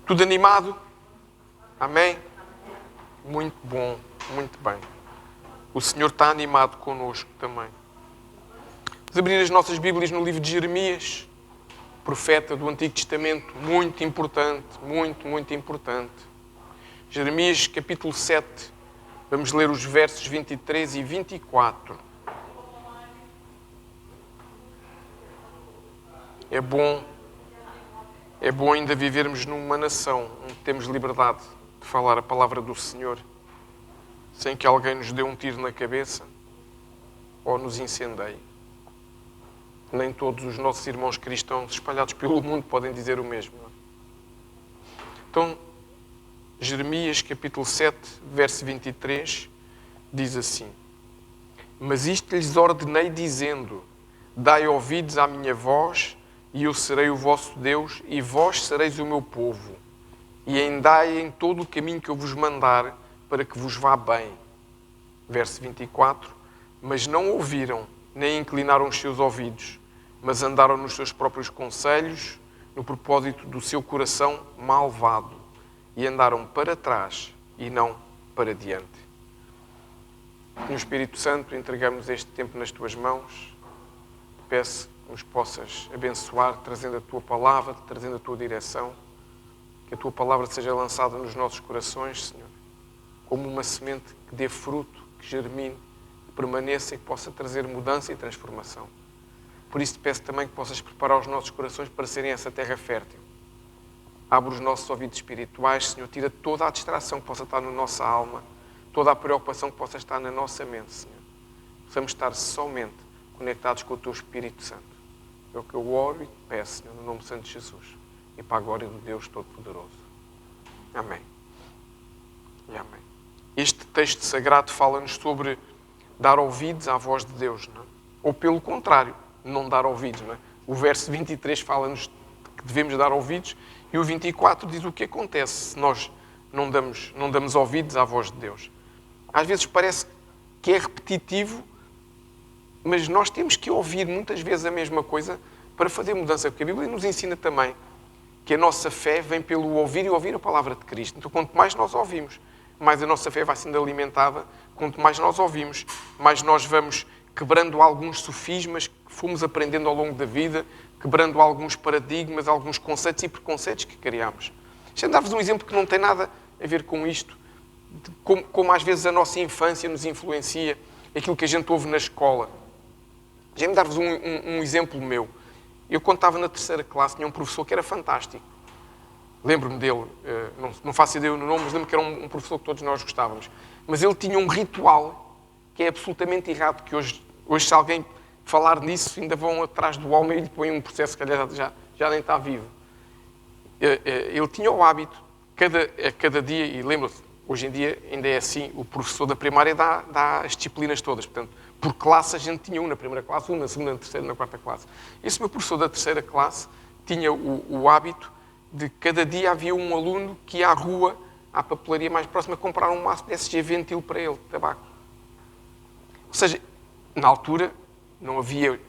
Tudo animado? Amém? Muito bom, muito bem. O Senhor está animado connosco também. Vamos abrir as nossas Bíblias no livro de Jeremias, profeta do Antigo Testamento, muito importante, muito importante. Jeremias, capítulo 7, vamos ler os versos 23 e 24. É bom ainda vivermos numa nação onde temos liberdade de falar a palavra do Senhor, sem que alguém nos dê um tiro na cabeça ou nos incendeie. Nem todos os nossos irmãos cristãos espalhados pelo mundo podem dizer o mesmo. Então, Jeremias, capítulo 7, verso 23, diz assim: Mas isto lhes ordenei dizendo, dai ouvidos à minha voz, e eu serei o vosso Deus, e vós sereis o meu povo. E andai em todo o caminho que eu vos mandar, para que vos vá bem. Verso 24. Mas não ouviram, nem inclinaram os seus ouvidos, mas andaram nos seus próprios conselhos, no propósito do seu coração malvado, e andaram para trás e não para diante. No Espírito Santo, entregamos este tempo nas tuas mãos. Peço que nos possas abençoar, trazendo a tua palavra, trazendo a tua direção. Que a tua palavra seja lançada nos nossos corações, Senhor, como uma semente que dê fruto, que germine, que permaneça e que possa trazer mudança e transformação. Por isso te peço também que possas preparar os nossos corações para serem essa terra fértil. Abre os nossos ouvidos espirituais, Senhor, tira toda a distração que possa estar na nossa alma, toda a preocupação que possa estar na nossa mente, Senhor. Possamos estar somente conectados com o teu Espírito Santo. É o que eu oro e te peço, Senhor, no nome santo de Jesus. E para a glória do Deus Todo-Poderoso. Amém. E amém. Este texto sagrado fala-nos sobre dar ouvidos à voz de Deus, não é? Ou pelo contrário, não dar ouvidos, não é? O verso 23 fala-nos que devemos dar ouvidos e o 24 diz o que acontece se nós não damos ouvidos à voz de Deus. Às vezes parece que é repetitivo, mas nós temos que ouvir muitas vezes a mesma coisa para fazer mudança, porque a Bíblia nos ensina também que a nossa fé vem pelo ouvir e ouvir a palavra de Cristo. Então, quanto mais nós ouvimos, mais a nossa fé vai sendo alimentada. Quanto mais nós ouvimos, mais nós vamos quebrando alguns sofismas que fomos aprendendo ao longo da vida, quebrando alguns paradigmas, alguns conceitos e preconceitos que criámos. Deixa-me dar-vos um exemplo que não tem nada a ver com isto, como às vezes a nossa infância nos influencia, aquilo que a gente ouve na escola. Deixa-me dar-vos um exemplo meu. Eu, quando estava na terceira classe, tinha um professor que era fantástico. Lembro-me dele, não faço ideia do nome, mas lembro que era um professor que todos nós gostávamos. Mas ele tinha um ritual que é absolutamente errado, que hoje se alguém falar nisso, ainda vão atrás do homem e lhe põem um processo, se calhar já nem está vivo. Ele tinha o hábito, a cada dia, e lembra-se, hoje em dia ainda é assim, o professor da primária dá as disciplinas todas. Portanto, por classe a gente tinha um na primeira classe, um na segunda, na terceira, na quarta classe. Esse meu professor da terceira classe tinha o hábito de cada dia havia um aluno que ia à rua, à papelaria mais próxima, comprar um maço de SG Ventil para ele, de tabaco. Ou seja, na altura não havia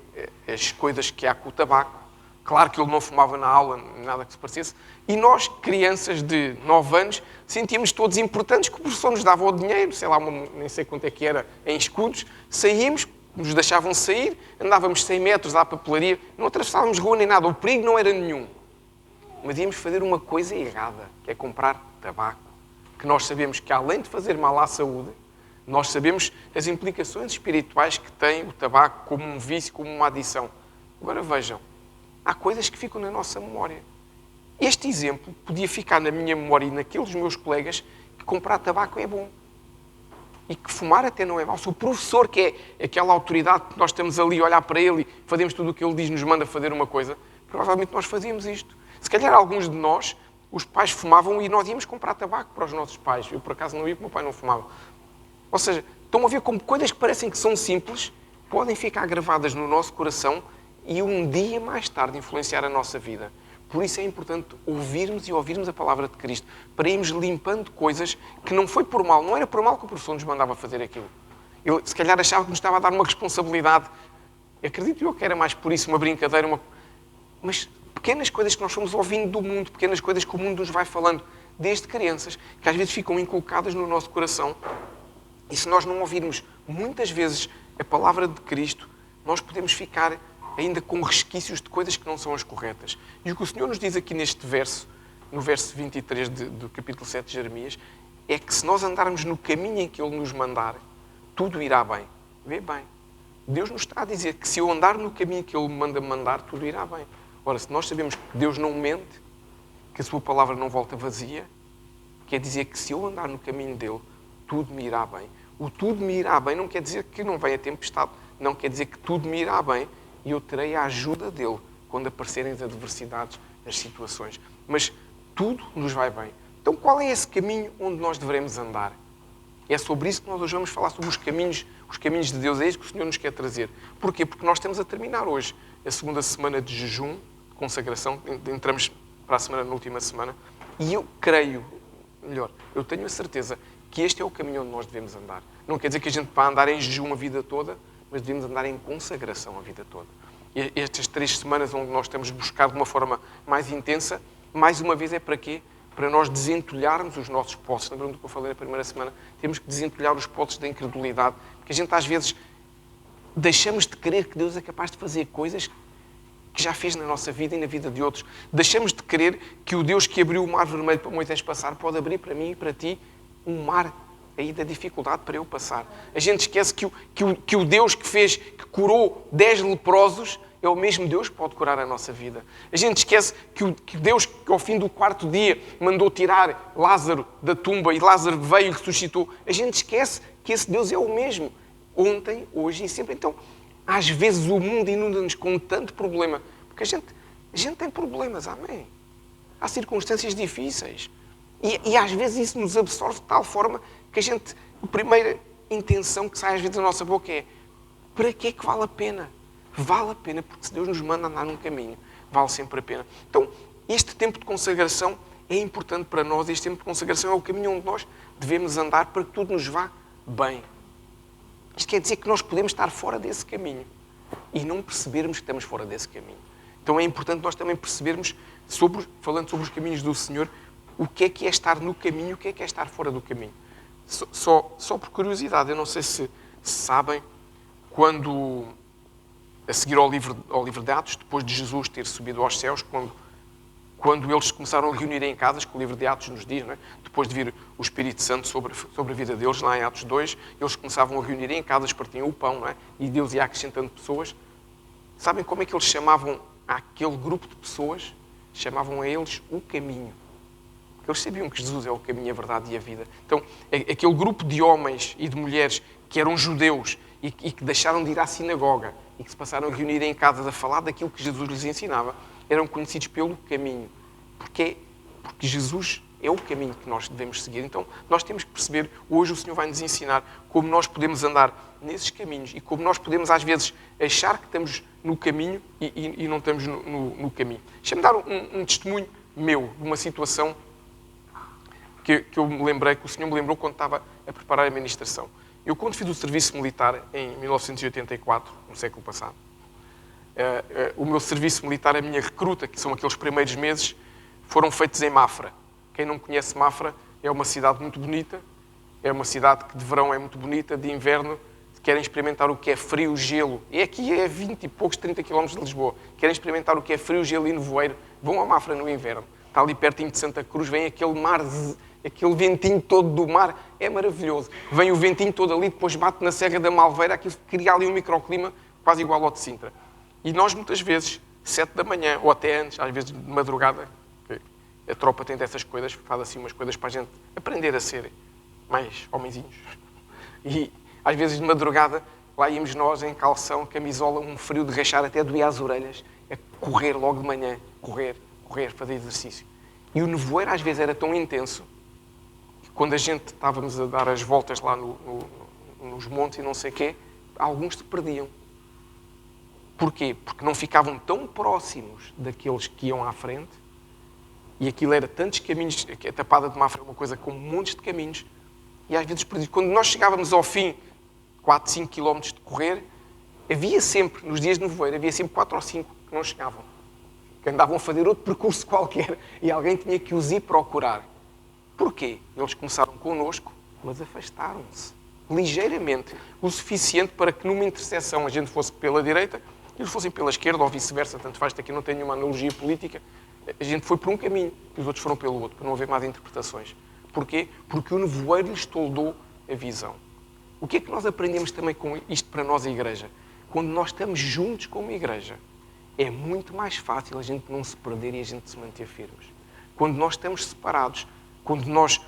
as coisas que há com o tabaco. Claro que ele não fumava na aula, nada que se parecesse. E nós, crianças de 9 anos, sentíamos todos importantes, que o professor nos dava o dinheiro, sei lá, nem sei quanto é que era, em escudos, saímos, nos deixavam sair, andávamos 100 metros à papelaria, não atravessávamos rua nem nada, o perigo não era nenhum. Mas íamos fazer uma coisa errada, que é comprar tabaco, que nós sabemos que, além de fazer mal à saúde, nós sabemos as implicações espirituais que tem o tabaco como um vício, como uma adição. Agora vejam, há coisas que ficam na nossa memória. Este exemplo podia ficar na minha memória e naqueles meus colegas que comprar tabaco é bom. E que fumar até não é mau. Se o professor, que é aquela autoridade que nós estamos ali a olhar para ele e fazemos tudo o que ele diz, nos manda fazer uma coisa, provavelmente nós fazíamos isto. Se calhar alguns de nós, os pais fumavam e nós íamos comprar tabaco para os nossos pais. Eu, por acaso, não ia porque o meu pai não fumava. Ou seja, estão a ver como coisas que parecem que são simples podem ficar gravadas no nosso coração e um dia mais tarde influenciar a nossa vida. Por isso é importante ouvirmos a palavra de Cristo, para irmos limpando coisas que não foi por mal, não era por mal que o professor nos mandava fazer aquilo. Ele, se calhar, achava que nos estava a dar uma responsabilidade. Acredito eu que era mais por isso, uma brincadeira, mas pequenas coisas que nós fomos ouvindo do mundo, pequenas coisas que o mundo nos vai falando desde crianças, que às vezes ficam inculcadas no nosso coração. E se nós não ouvirmos muitas vezes a palavra de Cristo, nós podemos ficar ainda com resquícios de coisas que não são as corretas. E o que o Senhor nos diz aqui neste verso, no verso 23 do capítulo 7 de Jeremias, é que se nós andarmos no caminho em que Ele nos mandar, tudo irá bem. Vê bem. Deus nos está a dizer que se eu andar no caminho que Ele me manda mandar, tudo irá bem. Ora, se nós sabemos que Deus não mente, que a sua palavra não volta vazia, quer dizer que se eu andar no caminho dEle, tudo me irá bem. O tudo me irá bem não quer dizer que não venha tempestade, não quer dizer que tudo me irá bem e eu terei a ajuda dEle quando aparecerem as adversidades, as situações. Mas tudo nos vai bem. Então qual é esse caminho onde nós devemos andar? É sobre isso que nós hoje vamos falar, sobre os caminhos de Deus. É isso que o Senhor nos quer trazer. Porquê? Porque nós estamos a terminar hoje a segunda semana de jejum, de consagração. Entramos para a semana, na última semana. E eu creio, melhor, eu tenho a certeza que este é o caminho onde nós devemos andar. Não quer dizer que a gente vá andar em jejum a vida toda, mas devemos andar em consagração a vida toda. E estas 3 semanas onde nós temos buscado de uma forma mais intensa, mais uma vez é para quê? Para nós desentulharmos os nossos poços. Lembram do que eu falei na primeira semana? Temos que desentulhar os poços da incredulidade. Porque a gente às vezes deixamos de crer que Deus é capaz de fazer coisas que já fez na nossa vida e na vida de outros. Deixamos de crer que o Deus que abriu o mar vermelho para Moisés passar pode abrir para mim e para ti um mar aí da dificuldade para eu passar. A gente esquece que o Deus que curou 10 leprosos é o mesmo Deus que pode curar a nossa vida. A gente esquece que Deus, que ao fim do 4º dia, mandou tirar Lázaro da tumba e Lázaro veio e ressuscitou. A gente esquece que esse Deus é o mesmo. Ontem, hoje e sempre. Então, às vezes o mundo inunda-nos com tanto problema. Porque a gente tem problemas, amém? Há circunstâncias difíceis. E às vezes isso nos absorve de tal forma que a primeira intenção que sai às vezes da nossa boca é: para que é que vale a pena? Vale a pena, porque se Deus nos manda andar num caminho, vale sempre a pena. Então, este tempo de consagração é importante para nós. Este tempo de consagração é o caminho onde nós devemos andar para que tudo nos vá bem. Isto quer dizer que nós podemos estar fora desse caminho e não percebermos que estamos fora desse caminho. Então é importante nós também percebermos, falando sobre os caminhos do Senhor, o que é estar no caminho, o que é estar fora do caminho. Só por curiosidade, eu não sei se sabem, quando, a seguir ao livro de Atos, depois de Jesus ter subido aos céus, quando eles começaram a reunir em casas, que o livro de Atos nos diz, não é? Depois de vir o Espírito Santo sobre a vida deles, lá em Atos 2, eles começavam a reunir em casas, partiam o pão, não é? E Deus ia acrescentando pessoas. Sabem como é que eles chamavam aquele grupo de pessoas? Chamavam a eles o caminho. Porque eles sabiam que Jesus é o caminho, a verdade e a vida. Então, aquele grupo de homens e de mulheres que eram judeus e que deixaram de ir à sinagoga e que se passaram a reunir em casas a falar daquilo que Jesus lhes ensinava, eram conhecidos pelo caminho. Porque Jesus é o caminho que nós devemos seguir. Então, nós temos que perceber, hoje o Senhor vai nos ensinar como nós podemos andar nesses caminhos e como nós podemos, às vezes, achar que estamos no caminho e não estamos no caminho. Deixa-me dar um testemunho meu, de uma situação que eu me lembrei, que o Senhor me lembrou quando estava a preparar a ministração. Eu, quando fiz o serviço militar em 1984, no século passado, o meu serviço militar, a minha recruta, que são aqueles primeiros meses, foram feitos em Mafra. Quem não conhece Mafra, é uma cidade muito bonita, é uma cidade que de verão é muito bonita, de inverno querem experimentar o que é frio, gelo. E aqui é 20 e poucos, 30 km de Lisboa. Querem experimentar o que é frio, gelo e nevoeiro. Vão a Mafra no inverno. Está ali pertinho de Santa Cruz, vem aquele mar, aquele ventinho todo do mar. É maravilhoso. Vem o ventinho todo ali, depois bate na Serra da Malveira, aquilo cria ali um microclima quase igual ao de Sintra. E nós, muitas vezes, 7 da manhã, ou até antes, às vezes de madrugada, a tropa tem dessas coisas, faz assim umas coisas para a gente aprender a ser mais homenzinhos. E, às vezes, de madrugada, lá íamos nós, em calção, camisola, um frio de rachar, até doía as orelhas, a correr logo de manhã, correr, fazer exercício. E o nevoeiro, às vezes, era tão intenso, que quando a gente estávamos a dar as voltas lá nos montes e não sei o quê, alguns se perdiam. Porquê? Porque não ficavam tão próximos daqueles que iam à frente, e aquilo era tantos caminhos, a Tapada de Mafra é uma coisa com montes de caminhos, e às vezes perdidos. Quando nós chegávamos ao fim, 4, 5 km de correr, havia sempre, nos dias de nevoeiro, havia sempre 4 ou 5 que não chegavam. que andavam a fazer outro percurso qualquer e alguém tinha que os ir procurar. Porquê? Eles começaram connosco, mas afastaram-se ligeiramente, o suficiente para que numa interseção a gente fosse pela direita e eles fossem pela esquerda ou vice-versa, tanto faz, aqui não tem nenhuma analogia política. A gente foi por um caminho e os outros foram pelo outro, para não haver mais interpretações. Porquê? Porque o nevoeiro lhes toldou a visão. O que é que nós aprendemos também com isto para nós, a Igreja? Quando nós estamos juntos como Igreja, é muito mais fácil a gente não se perder e a gente se manter firmes. Quando nós estamos separados, quando nós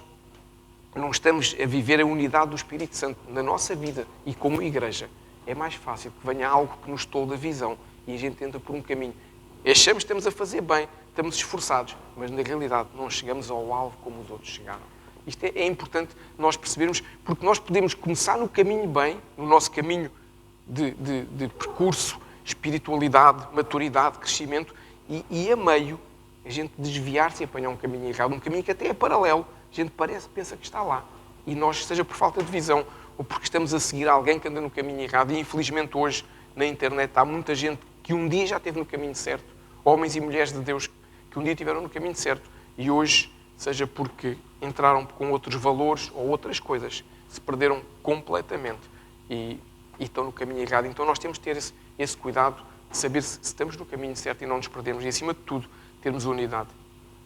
não estamos a viver a unidade do Espírito Santo na nossa vida e como Igreja, é mais fácil que venha algo que nos tolda a visão e a gente entra por um caminho. Achamos que estamos a fazer bem, estamos esforçados, mas na realidade não chegamos ao alvo como os outros chegaram. Isto é importante nós percebermos, porque nós podemos começar no caminho bem, no nosso caminho de percurso, espiritualidade, maturidade, crescimento, e a meio a gente desviar-se e apanhar um caminho errado, um caminho que até é paralelo. A gente pensa que está lá. E nós, seja por falta de visão ou porque estamos a seguir alguém que anda no caminho errado, e infelizmente hoje na internet há muita gente que um dia já esteve no caminho certo, homens e mulheres de Deus que um dia estiveram no caminho certo e hoje, seja porque entraram com outros valores ou outras coisas, se perderam completamente e estão no caminho errado. Então nós temos de ter esse cuidado de saber se estamos no caminho certo e não nos perdemos e, acima de tudo, termos unidade.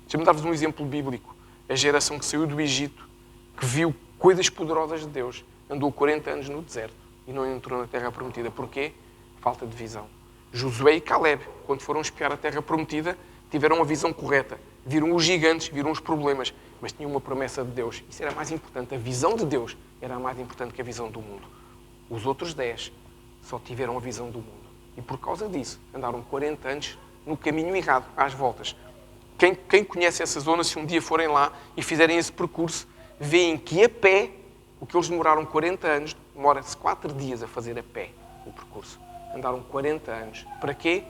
Deixa-me dar-vos um exemplo bíblico. A geração que saiu do Egito, que viu coisas poderosas de Deus, andou 40 anos no deserto e não entrou na Terra Prometida. Porquê? Falta de visão. Josué e Caleb, quando foram espiar a Terra Prometida, tiveram a visão correta. Viram os gigantes, viram os problemas, mas tinham uma promessa de Deus. Isso era mais importante. A visão de Deus era mais importante que a visão do mundo. Os outros 10 só tiveram a visão do mundo. E por causa disso, andaram 40 anos no caminho errado, às voltas. Quem conhece essa zona, se um dia forem lá e fizerem esse percurso, veem que a pé, o que eles demoraram 40 anos, demora-se 4 dias a fazer a pé o percurso. Andaram 40 anos. Para quê?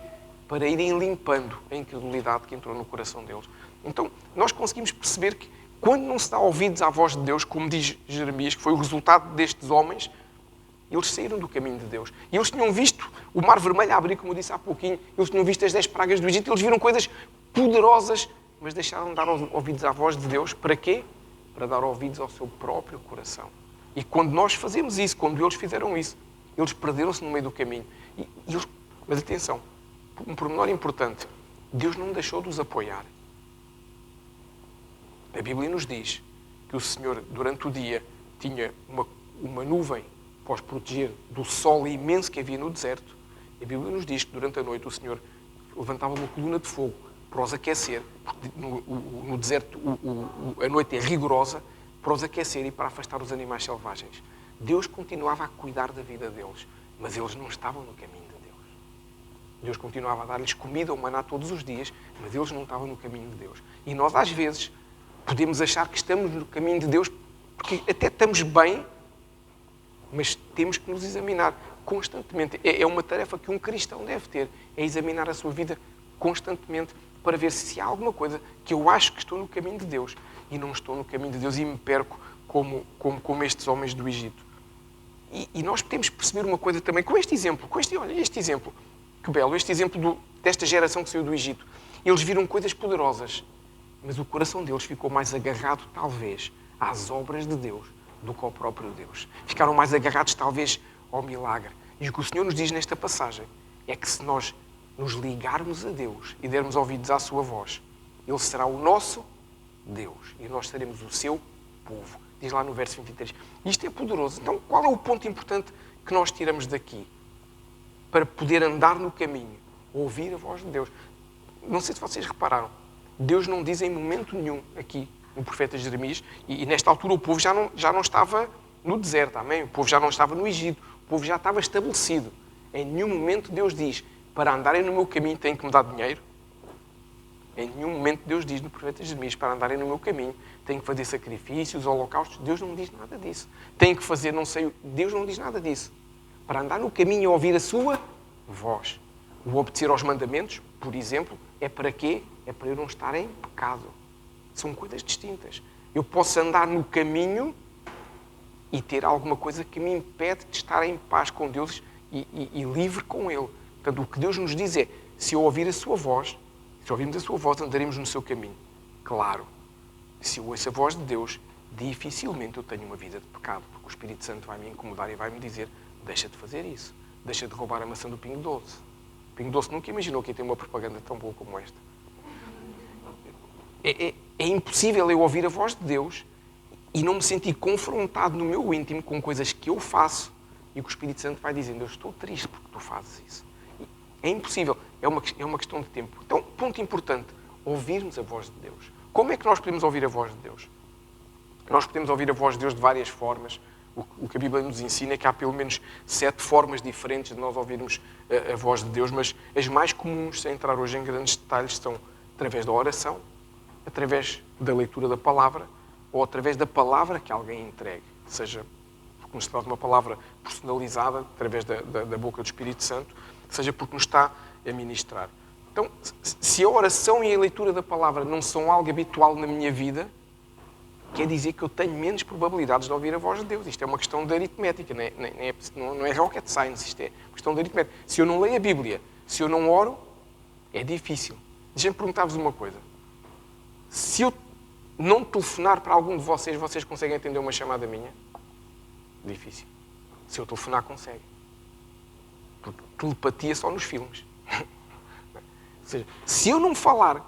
Para irem limpando a incredulidade que entrou no coração deles. Então, nós conseguimos perceber que quando não se dá ouvidos à voz de Deus, como diz Jeremias, que foi o resultado destes homens, eles saíram do caminho de Deus. E eles tinham visto o Mar Vermelho a abrir, como eu disse há pouquinho. Eles tinham visto as 10 pragas do Egito. Eles viram coisas poderosas, mas deixaram de dar ouvidos à voz de Deus. Para quê? Para dar ouvidos ao seu próprio coração. E quando nós fazemos isso, quando eles fizeram isso, eles perderam-se no meio do caminho. Mas atenção, um pormenor importante. Deus não deixou de os apoiar. A Bíblia nos diz que o Senhor, durante o dia, tinha uma nuvem para os proteger do sol imenso que havia no deserto. A Bíblia nos diz que durante a noite o Senhor levantava uma coluna de fogo para os aquecer, porque no deserto a noite é rigorosa, para os aquecer e para afastar os animais selvagens. Deus continuava a cuidar da vida deles, mas eles não estavam no caminho de Deus. Deus continuava a dar-lhes comida, o maná todos os dias, mas eles não estavam no caminho de Deus. E nós, às vezes, podemos achar que estamos no caminho de Deus porque até estamos bem, mas temos que nos examinar constantemente. É uma tarefa que um cristão deve ter, é examinar a sua vida constantemente para ver se há alguma coisa que eu acho que estou no caminho de Deus e não estou no caminho de Deus e me perco como estes homens do Egito. E nós podemos perceber uma coisa também com este exemplo, olha, este exemplo, que belo, este exemplo desta geração que saiu do Egito. Eles viram coisas poderosas, mas o coração deles ficou mais agarrado, talvez, às obras de Deus do que ao próprio Deus. Ficaram mais agarrados, talvez, ao milagre. E o que o Senhor nos diz nesta passagem é que se nós nos ligarmos a Deus e dermos ouvidos à sua voz, Ele será o nosso Deus e nós seremos o seu povo. Diz lá no verso 23. Isto é poderoso. Então, qual é o ponto importante que nós tiramos daqui para poder andar no caminho, ouvir a voz de Deus? Não sei se vocês repararam, Deus não diz em momento nenhum aqui no profeta Jeremias, e nesta altura o povo já não estava no deserto, amém? O povo já não estava no Egito, o povo já estava estabelecido. Em nenhum momento Deus diz, para andarem no meu caminho têm que me dar dinheiro. Em nenhum momento Deus diz no profeta Jeremias, para andarem no meu caminho têm que fazer sacrifícios, holocaustos. Deus não diz nada disso. Têm que fazer, não sei, Deus não diz nada disso. Para andar no caminho e ouvir a sua voz. O obedecer aos mandamentos, por exemplo, é para quê? É para eu não estar em pecado. São coisas distintas. Eu posso andar no caminho e ter alguma coisa que me impede de estar em paz com Deus e livre com Ele. Portanto, o que Deus nos diz é, se eu ouvir a sua voz, Se ouvirmos a sua voz, andaremos no seu caminho. Claro, se eu ouço a voz de Deus, dificilmente eu tenho uma vida de pecado, porque o Espírito Santo vai me incomodar e vai me dizer: deixa de fazer isso, deixa de roubar a maçã do Pingo Doce. O Pingo Doce nunca imaginou que ia ter uma propaganda tão boa como esta. É impossível eu ouvir a voz de Deus e não me sentir confrontado no meu íntimo com coisas que eu faço e que o Espírito Santo vai dizendo: eu estou triste porque tu fazes isso. É impossível, é uma questão de tempo. Então, ponto importante, ouvirmos a voz de Deus. Como é que nós podemos ouvir a voz de Deus? Nós podemos ouvir a voz de Deus de várias formas. O que a Bíblia nos ensina é que há pelo menos 7 formas diferentes de nós ouvirmos a voz de Deus, mas as mais comuns, sem entrar hoje em grandes detalhes, são através da oração, através da leitura da palavra ou através da palavra que alguém entregue, seja porque nos traz uma palavra personalizada através da boca do Espírito Santo, seja porque nos está a ministrar. Então, se a oração e a leitura da palavra não são algo habitual na minha vida, quer dizer que eu tenho menos probabilidades de ouvir a voz de Deus. Isto é uma questão de aritmética, não é rocket science, isto é uma questão de aritmética. Se eu não leio a Bíblia, se eu não oro, é difícil. Deixem-me perguntar-vos uma coisa. Se eu não telefonar para algum de vocês, vocês conseguem atender uma chamada minha? Difícil. Se eu telefonar, consegue. Porque telepatia só nos filmes. Ou seja, se eu não falar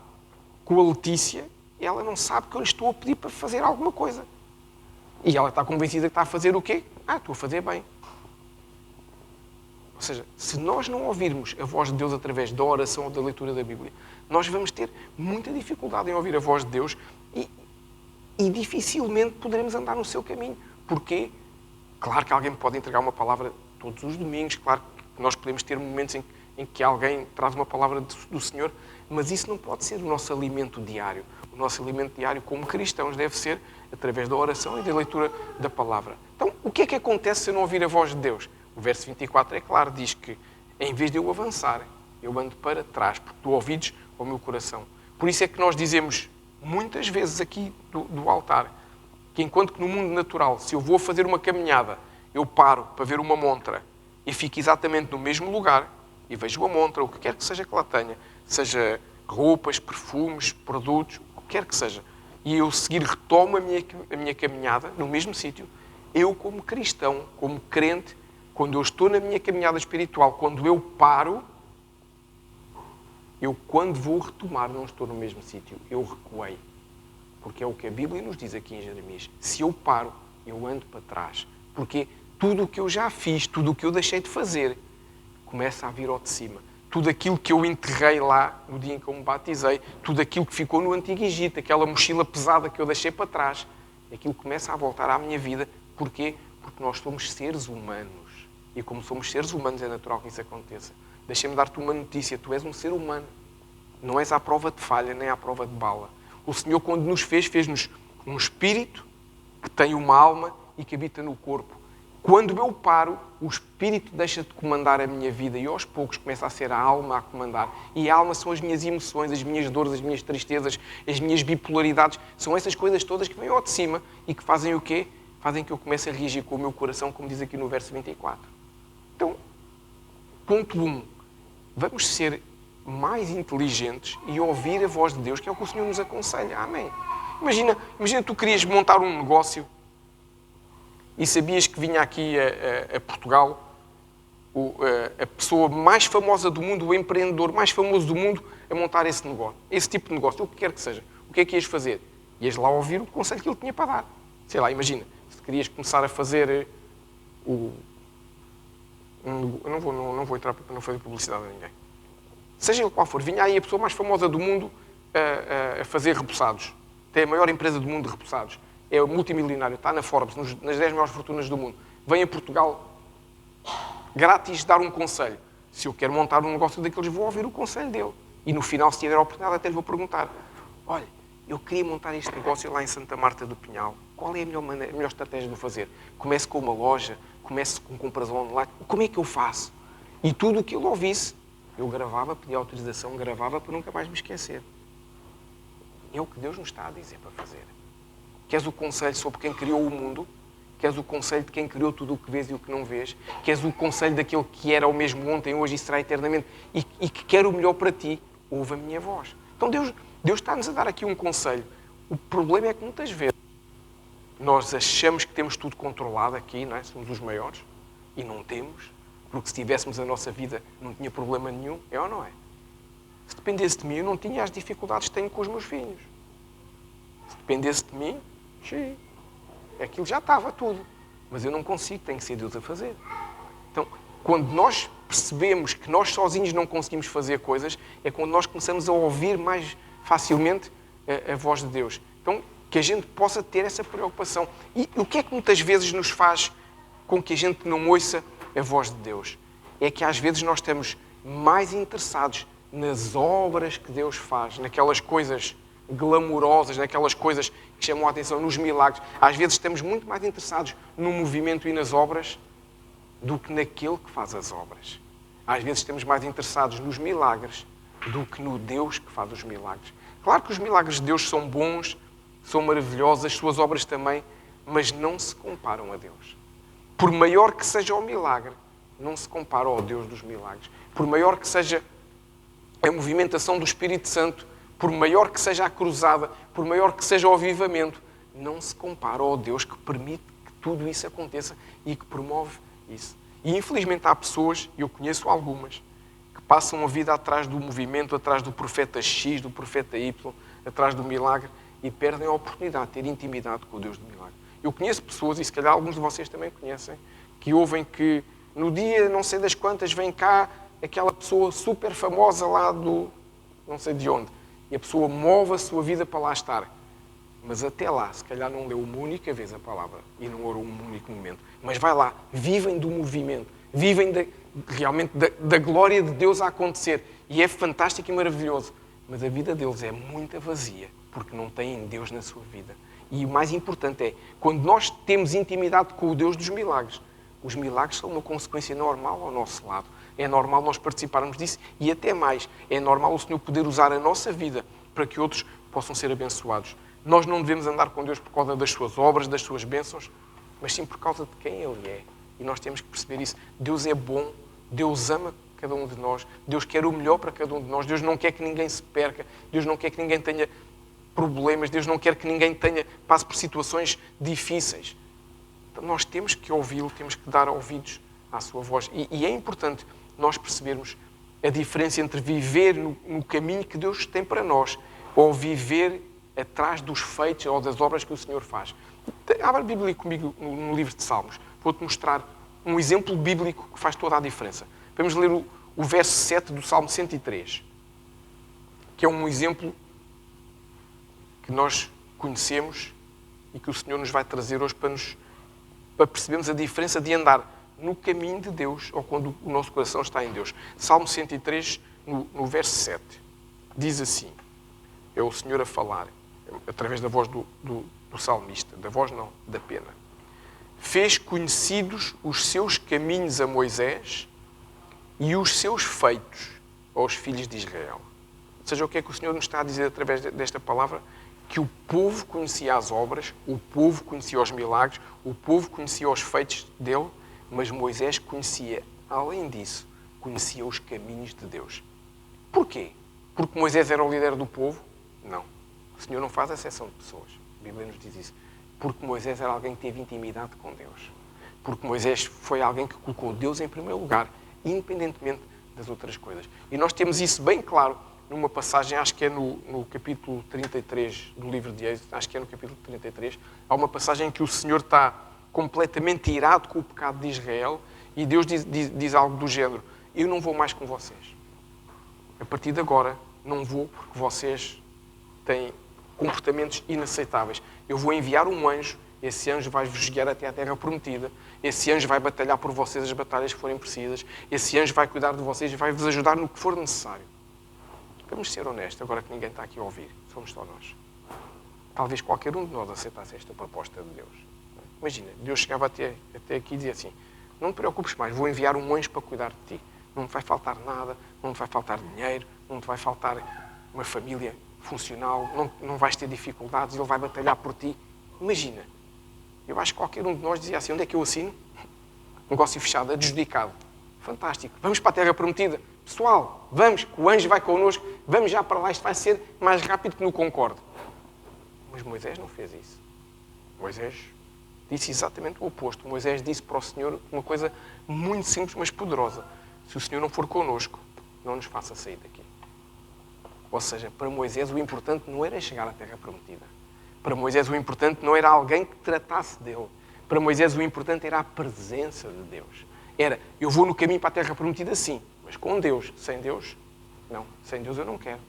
com a Letícia, ela não sabe que eu lhe estou a pedir para fazer alguma coisa. E ela está convencida que está a fazer o quê? Estou a fazer bem. Ou seja, se nós não ouvirmos a voz de Deus através da oração ou da leitura da Bíblia, nós vamos ter muita dificuldade em ouvir a voz de Deus e dificilmente poderemos andar no seu caminho. Porquê? Claro que alguém me pode entregar uma palavra todos os domingos, claro que nós podemos ter momentos em que alguém traz uma palavra do Senhor, mas isso não pode ser o nosso alimento diário. O nosso alimento diário como cristãos deve ser através da oração e da leitura da palavra. Então, o que é que acontece se eu não ouvir a voz de Deus? O verso 24 é claro, diz que em vez de eu avançar, eu ando para trás, porque dou ouvidos ao meu coração. Por isso é que nós dizemos muitas vezes aqui do altar, que enquanto que no mundo natural, se eu vou fazer uma caminhada, eu paro para ver uma montra e fico exatamente no mesmo lugar e vejo a montra, o que quer que seja que lá tenha, seja roupas, perfumes, produtos, o que quer que seja, e eu seguir retomo a minha caminhada no mesmo sítio, eu como cristão, como crente, quando eu estou na minha caminhada espiritual, quando eu paro, eu quando vou retomar não estou no mesmo sítio, eu recuei. Porque é o que a Bíblia nos diz aqui em Jeremias. Se eu paro, eu ando para trás. Porque tudo o que eu já fiz, tudo o que eu deixei de fazer, começa a vir ao de cima. Tudo aquilo que eu enterrei lá no dia em que eu me batizei, tudo aquilo que ficou no Antigo Egito, aquela mochila pesada que eu deixei para trás, aquilo começa a voltar à minha vida. Porquê? Porque nós somos seres humanos. E como somos seres humanos, é natural que isso aconteça. Deixa-me dar-te uma notícia. Tu és um ser humano. Não és à prova de falha, nem à prova de bala. O Senhor, quando nos fez, fez-nos um espírito que tem uma alma e que habita no corpo. Quando eu paro, o espírito deixa de comandar a minha vida e aos poucos começa a ser a alma a comandar. E a alma são as minhas emoções, as minhas dores, as minhas tristezas, as minhas bipolaridades. São essas coisas todas que vêm ao de cima e que fazem o quê? Fazem que eu comece a reagir com o meu coração, como diz aqui no verso 24. Então, ponto 1. Vamos ser mais inteligentes e ouvir a voz de Deus, que é o que o Senhor nos aconselha. Amém. Imagina tu querias montar um negócio e sabias que vinha aqui a Portugal a pessoa mais famosa do mundo, o empreendedor mais famoso do mundo, a montar esse negócio, esse tipo de negócio, o que quer que seja. O que é que ias fazer? Ias lá ouvir o conselho que ele tinha para dar. Sei lá, imagina, se querias começar a fazer eu não vou entrar para não fazer publicidade a ninguém. Seja ele qual for, vinha aí a pessoa mais famosa do mundo a fazer repousados. Tem a maior empresa do mundo de repousados. É o multimilionário, está na Forbes, nas 10 maiores fortunas do mundo. Vem a Portugal grátis dar um conselho. Se eu quero montar um negócio daqueles, vou ouvir o conselho dele. E no final, se tiver a oportunidade, até lhe vou perguntar: olha, eu queria montar este negócio lá em Santa Marta do Pinhal. Qual é a melhor estratégia de o fazer? Comece com uma loja, comece com compras online. Como é que eu faço? E tudo o que ele ouvisse, eu gravava, pedia autorização, gravava para nunca mais me esquecer. É o que Deus nos está a dizer para fazer. Queres o conselho sobre quem criou o mundo? Queres o conselho de quem criou tudo o que vês e o que não vês? Queres o conselho daquele que era o mesmo ontem, hoje e será eternamente e que quer o melhor para ti? Ouve a minha voz. Então Deus está-nos a dar aqui um conselho. O problema é que muitas vezes nós achamos que temos tudo controlado aqui, não é? Somos os maiores, e não temos, porque se tivéssemos a nossa vida não tinha problema nenhum, é ou não é? Se dependesse de mim, eu não tinha as dificuldades que tenho com os meus filhos. Se dependesse de mim, aquilo já estava tudo. Mas eu não consigo, tem que ser Deus a fazer. Então, quando nós percebemos que nós sozinhos não conseguimos fazer coisas, é quando nós começamos a ouvir mais facilmente a voz de Deus. Então, que a gente possa ter essa preocupação. E o que é que muitas vezes nos faz com que a gente não ouça a voz de Deus? É que às vezes nós estamos mais interessados nas obras que Deus faz, naquelas coisas glamourosas, naquelas coisas que chamam a atenção, nos milagres. Às vezes estamos muito mais interessados no movimento e nas obras do que naquele que faz as obras. Às vezes estamos mais interessados nos milagres do que no Deus que faz os milagres. Claro que os milagres de Deus são bons, são maravilhosos, as suas obras também, mas não se comparam a Deus. Por maior que seja o milagre, não se compara ao Deus dos milagres. Por maior que seja a movimentação do Espírito Santo, por maior que seja a cruzada, por maior que seja o avivamento, não se compara ao Deus que permite que tudo isso aconteça e que promove isso. E infelizmente há pessoas, e eu conheço algumas, que passam a vida atrás do movimento, atrás do profeta X, do profeta Y, atrás do milagre, e perdem a oportunidade de ter intimidade com o Deus do milagre. Eu conheço pessoas, e se calhar alguns de vocês também conhecem, que ouvem que no dia não sei das quantas vem cá aquela pessoa super famosa lá do não sei de onde, e a pessoa move a sua vida para lá estar. Mas até lá, se calhar não leu uma única vez a palavra e não orou um único momento. Mas vai lá, vivem do movimento, vivem realmente da glória de Deus a acontecer. E é fantástico e maravilhoso. Mas a vida deles é muito vazia, porque não têm Deus na sua vida. E o mais importante é, quando nós temos intimidade com o Deus dos milagres, os milagres são uma consequência normal ao nosso lado. É normal nós participarmos disso e até mais. É normal o Senhor poder usar a nossa vida para que outros possam ser abençoados. Nós não devemos andar com Deus por causa das suas obras, das suas bênçãos, mas sim por causa de quem Ele é. E nós temos que perceber isso. Deus é bom, Deus ama cada um de nós, Deus quer o melhor para cada um de nós, Deus não quer que ninguém se perca, Deus não quer que ninguém tenha problemas, Deus não quer que ninguém passe por situações difíceis. Então nós temos que ouvi-lo, temos que dar ouvidos à sua voz. E é importante nós percebermos a diferença entre viver no caminho que Deus tem para nós ou viver atrás dos feitos ou das obras que o Senhor faz. Abra a Bíblia comigo no livro de Salmos. Vou-te mostrar um exemplo bíblico que faz toda a diferença. Vamos ler o verso 7 do Salmo 103, que é um exemplo que nós conhecemos e que o Senhor nos vai trazer hoje para percebermos a diferença de andar no caminho de Deus ou quando o nosso coração está em Deus. Salmo 103, no verso 7, diz assim, é o Senhor a falar, através da voz do salmista, da voz não, da pena. Fez conhecidos os seus caminhos a Moisés e os seus feitos aos filhos de Israel. Ou seja, o que é que o Senhor nos está a dizer através desta palavra? Que o povo conhecia as obras, o povo conhecia os milagres, o povo conhecia os feitos dele, mas Moisés conhecia, além disso, conhecia os caminhos de Deus. Porquê? Porque Moisés era o líder do povo? Não. O Senhor não faz exceção de pessoas. A Bíblia nos diz isso. Porque Moisés era alguém que teve intimidade com Deus. Porque Moisés foi alguém que colocou Deus em primeiro lugar, independentemente das outras coisas. E nós temos isso bem claro numa passagem, acho que é no capítulo 33 do livro de Êxodo, acho que é no capítulo 33, há uma passagem em que o Senhor está completamente irado com o pecado de Israel e Deus diz algo do género, eu não vou mais com vocês. A partir de agora, não vou porque vocês têm comportamentos inaceitáveis. Eu vou enviar um anjo, esse anjo vai-vos guiar até à terra prometida, esse anjo vai batalhar por vocês as batalhas que forem precisas, esse anjo vai cuidar de vocês e vai-vos ajudar no que for necessário. Vamos ser honestos, agora que ninguém está aqui a ouvir, somos só nós. Talvez qualquer um de nós aceitasse esta proposta de Deus. Imagina, Deus chegava até aqui e dizia assim, não te preocupes mais, vou enviar um anjo para cuidar de ti. Não te vai faltar nada, não te vai faltar dinheiro, não te vai faltar uma família funcional, não vais ter dificuldades, ele vai batalhar por ti. Imagina, eu acho que qualquer um de nós dizia assim, onde é que eu assino? Negócio fechado, adjudicado. Fantástico, vamos para a terra prometida. Pessoal, vamos, que o anjo vai connosco, Vamos já para lá, isto vai ser mais rápido que no Concorde. Mas Moisés não fez isso. Moisés disse exatamente o oposto. Moisés disse para o Senhor uma coisa muito simples, mas poderosa. Se o Senhor não for connosco, não nos faça sair daqui. Ou seja, para Moisés o importante não era chegar à Terra Prometida. Para Moisés o importante não era alguém que tratasse dele. Para Moisés o importante era a presença de Deus. Era, eu vou no caminho para a Terra Prometida sim, mas com Deus. Sem Deus, não. Sem Deus eu não quero.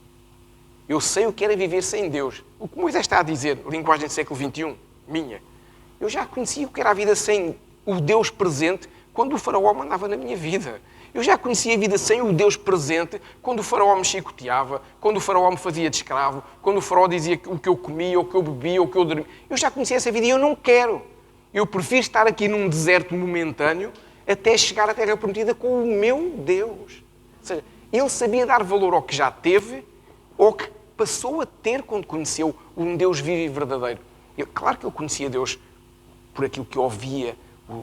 Eu sei o que era viver sem Deus. O que Moisés está a dizer, linguagem do século XXI, minha. Eu já conhecia o que era a vida sem o Deus presente quando o faraó mandava na minha vida. Eu já conhecia a vida sem o Deus presente quando o faraó me chicoteava, quando o faraó me fazia de escravo, quando o faraó dizia o que eu comia, o que eu bebia, o que eu dormia. Eu já conhecia essa vida e eu não quero. Eu prefiro estar aqui num deserto momentâneo até chegar à Terra Prometida com o meu Deus. Ou seja, ele sabia dar valor ao que já teve ou que passou a ter quando conheceu um Deus vivo e verdadeiro. Claro que ele conhecia Deus por aquilo que ouvia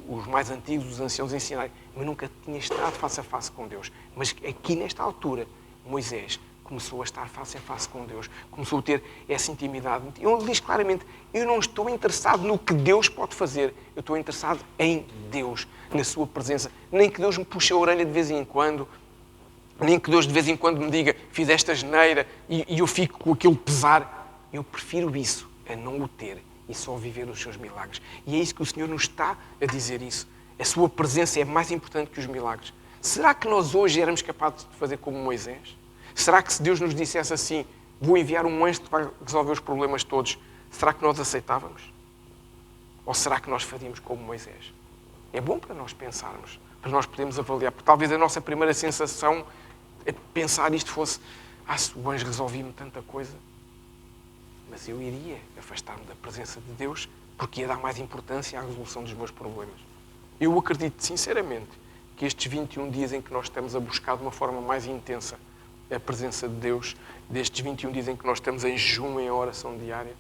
os mais antigos, os anciãos ensinarem, mas nunca tinha estado face a face com Deus. Mas aqui nesta altura, Moisés começou a estar face a face com Deus, começou a ter essa intimidade. Ele diz claramente, eu não estou interessado no que Deus pode fazer, eu estou interessado em Deus, na sua presença. Nem que Deus me puxe a orelha de vez em quando, nem que Deus de vez em quando me diga, fiz esta asneira e eu fico com aquele pesar. Eu prefiro isso a não o ter e só viver os seus milagres. E é isso que o Senhor nos está a dizer isso. A sua presença é mais importante que os milagres. Será que nós hoje éramos capazes de fazer como Moisés? Será que se Deus nos dissesse assim, vou enviar um anjo que vai resolver os problemas todos, será que nós aceitávamos? Ou será que nós faríamos como Moisés? É bom para nós pensarmos, para nós podermos avaliar, porque talvez a nossa primeira sensação é pensar isto fosse, se o anjo resolvia-me tanta coisa, mas eu iria afastar-me da presença de Deus porque ia dar mais importância à resolução dos meus problemas. Eu acredito sinceramente que estes 21 dias em que nós estamos a buscar de uma forma mais intensa a presença de Deus, destes 21 dias em que nós estamos em jejum, em oração diária,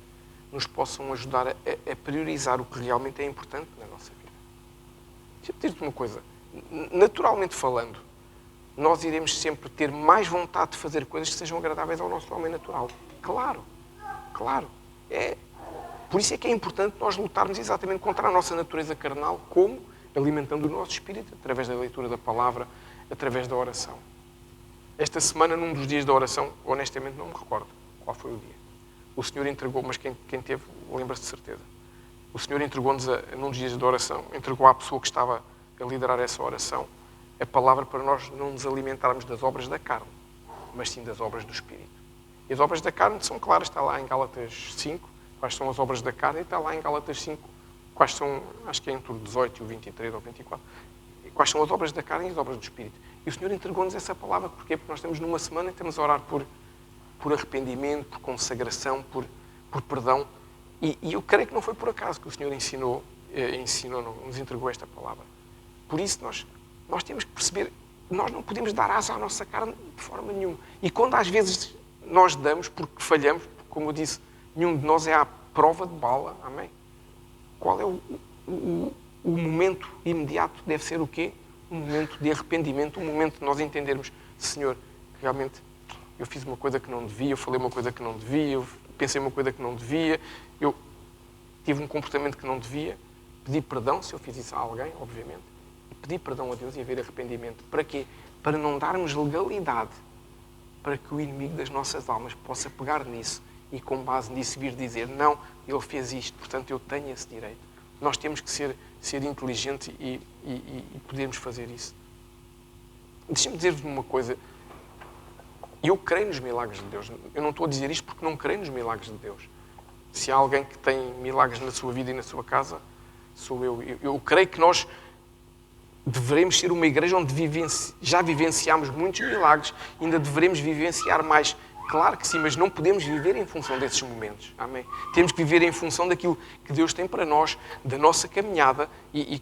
nos possam ajudar a priorizar o que realmente é importante na nossa vida. Deixa-me dizer-te uma coisa. Naturalmente falando, nós iremos sempre ter mais vontade de fazer coisas que sejam agradáveis ao nosso homem natural. Claro. Por isso é que é importante nós lutarmos exatamente contra a nossa natureza carnal, como alimentando o nosso espírito, através da leitura da palavra, através da oração. Esta semana, num dos dias da oração, honestamente não me recordo qual foi o dia. O Senhor entregou, mas quem teve, lembra-se de certeza. O Senhor entregou-nos, num dos dias da oração, entregou à pessoa que estava a liderar essa oração, a palavra para nós não nos alimentarmos das obras da carne, mas sim das obras do Espírito. E as obras da carne são claras, está lá em Gálatas 5, quais são as obras da carne, e está lá em Gálatas 5, quais são, acho que é entre o 18 e o 23 ou 24, quais são as obras da carne e as obras do Espírito. E o Senhor entregou-nos essa palavra, porquê? Porque nós estamos numa semana e estamos a orar por arrependimento, por consagração, por perdão, e eu creio que não foi por acaso que o Senhor nos entregou esta palavra. Por isso nós temos que perceber, nós não podemos dar asa à nossa carne de forma nenhuma. E quando às vezes nós damos porque falhamos, porque, como eu disse, nenhum de nós é à prova de bala, amém? Qual é o momento imediato? Deve ser o quê? Um momento de arrependimento, um momento de nós entendermos, Senhor, realmente eu fiz uma coisa que não devia, eu falei uma coisa que não devia, eu pensei uma coisa que não devia, eu tive um comportamento que não devia, pedi perdão se eu fiz isso a alguém, obviamente, e pedi perdão a Deus e haver arrependimento. Para quê? Para não darmos legalidade para que o inimigo das nossas almas possa pegar nisso e com base nisso vir dizer, não, ele fez isto, portanto eu tenho esse direito. Nós temos que ser inteligentes e podermos fazer isso. Deixem-me dizer-vos uma coisa. Eu creio nos milagres de Deus. Eu não estou a dizer isto porque não creio nos milagres de Deus. Se há alguém que tem milagres na sua vida e na sua casa, sou eu. Eu creio que nós deveremos ser uma igreja onde já vivenciámos muitos milagres, ainda deveremos vivenciar mais. Claro que sim, mas não podemos viver em função desses momentos. Amém? Temos que viver em função daquilo que Deus tem para nós, da nossa caminhada, e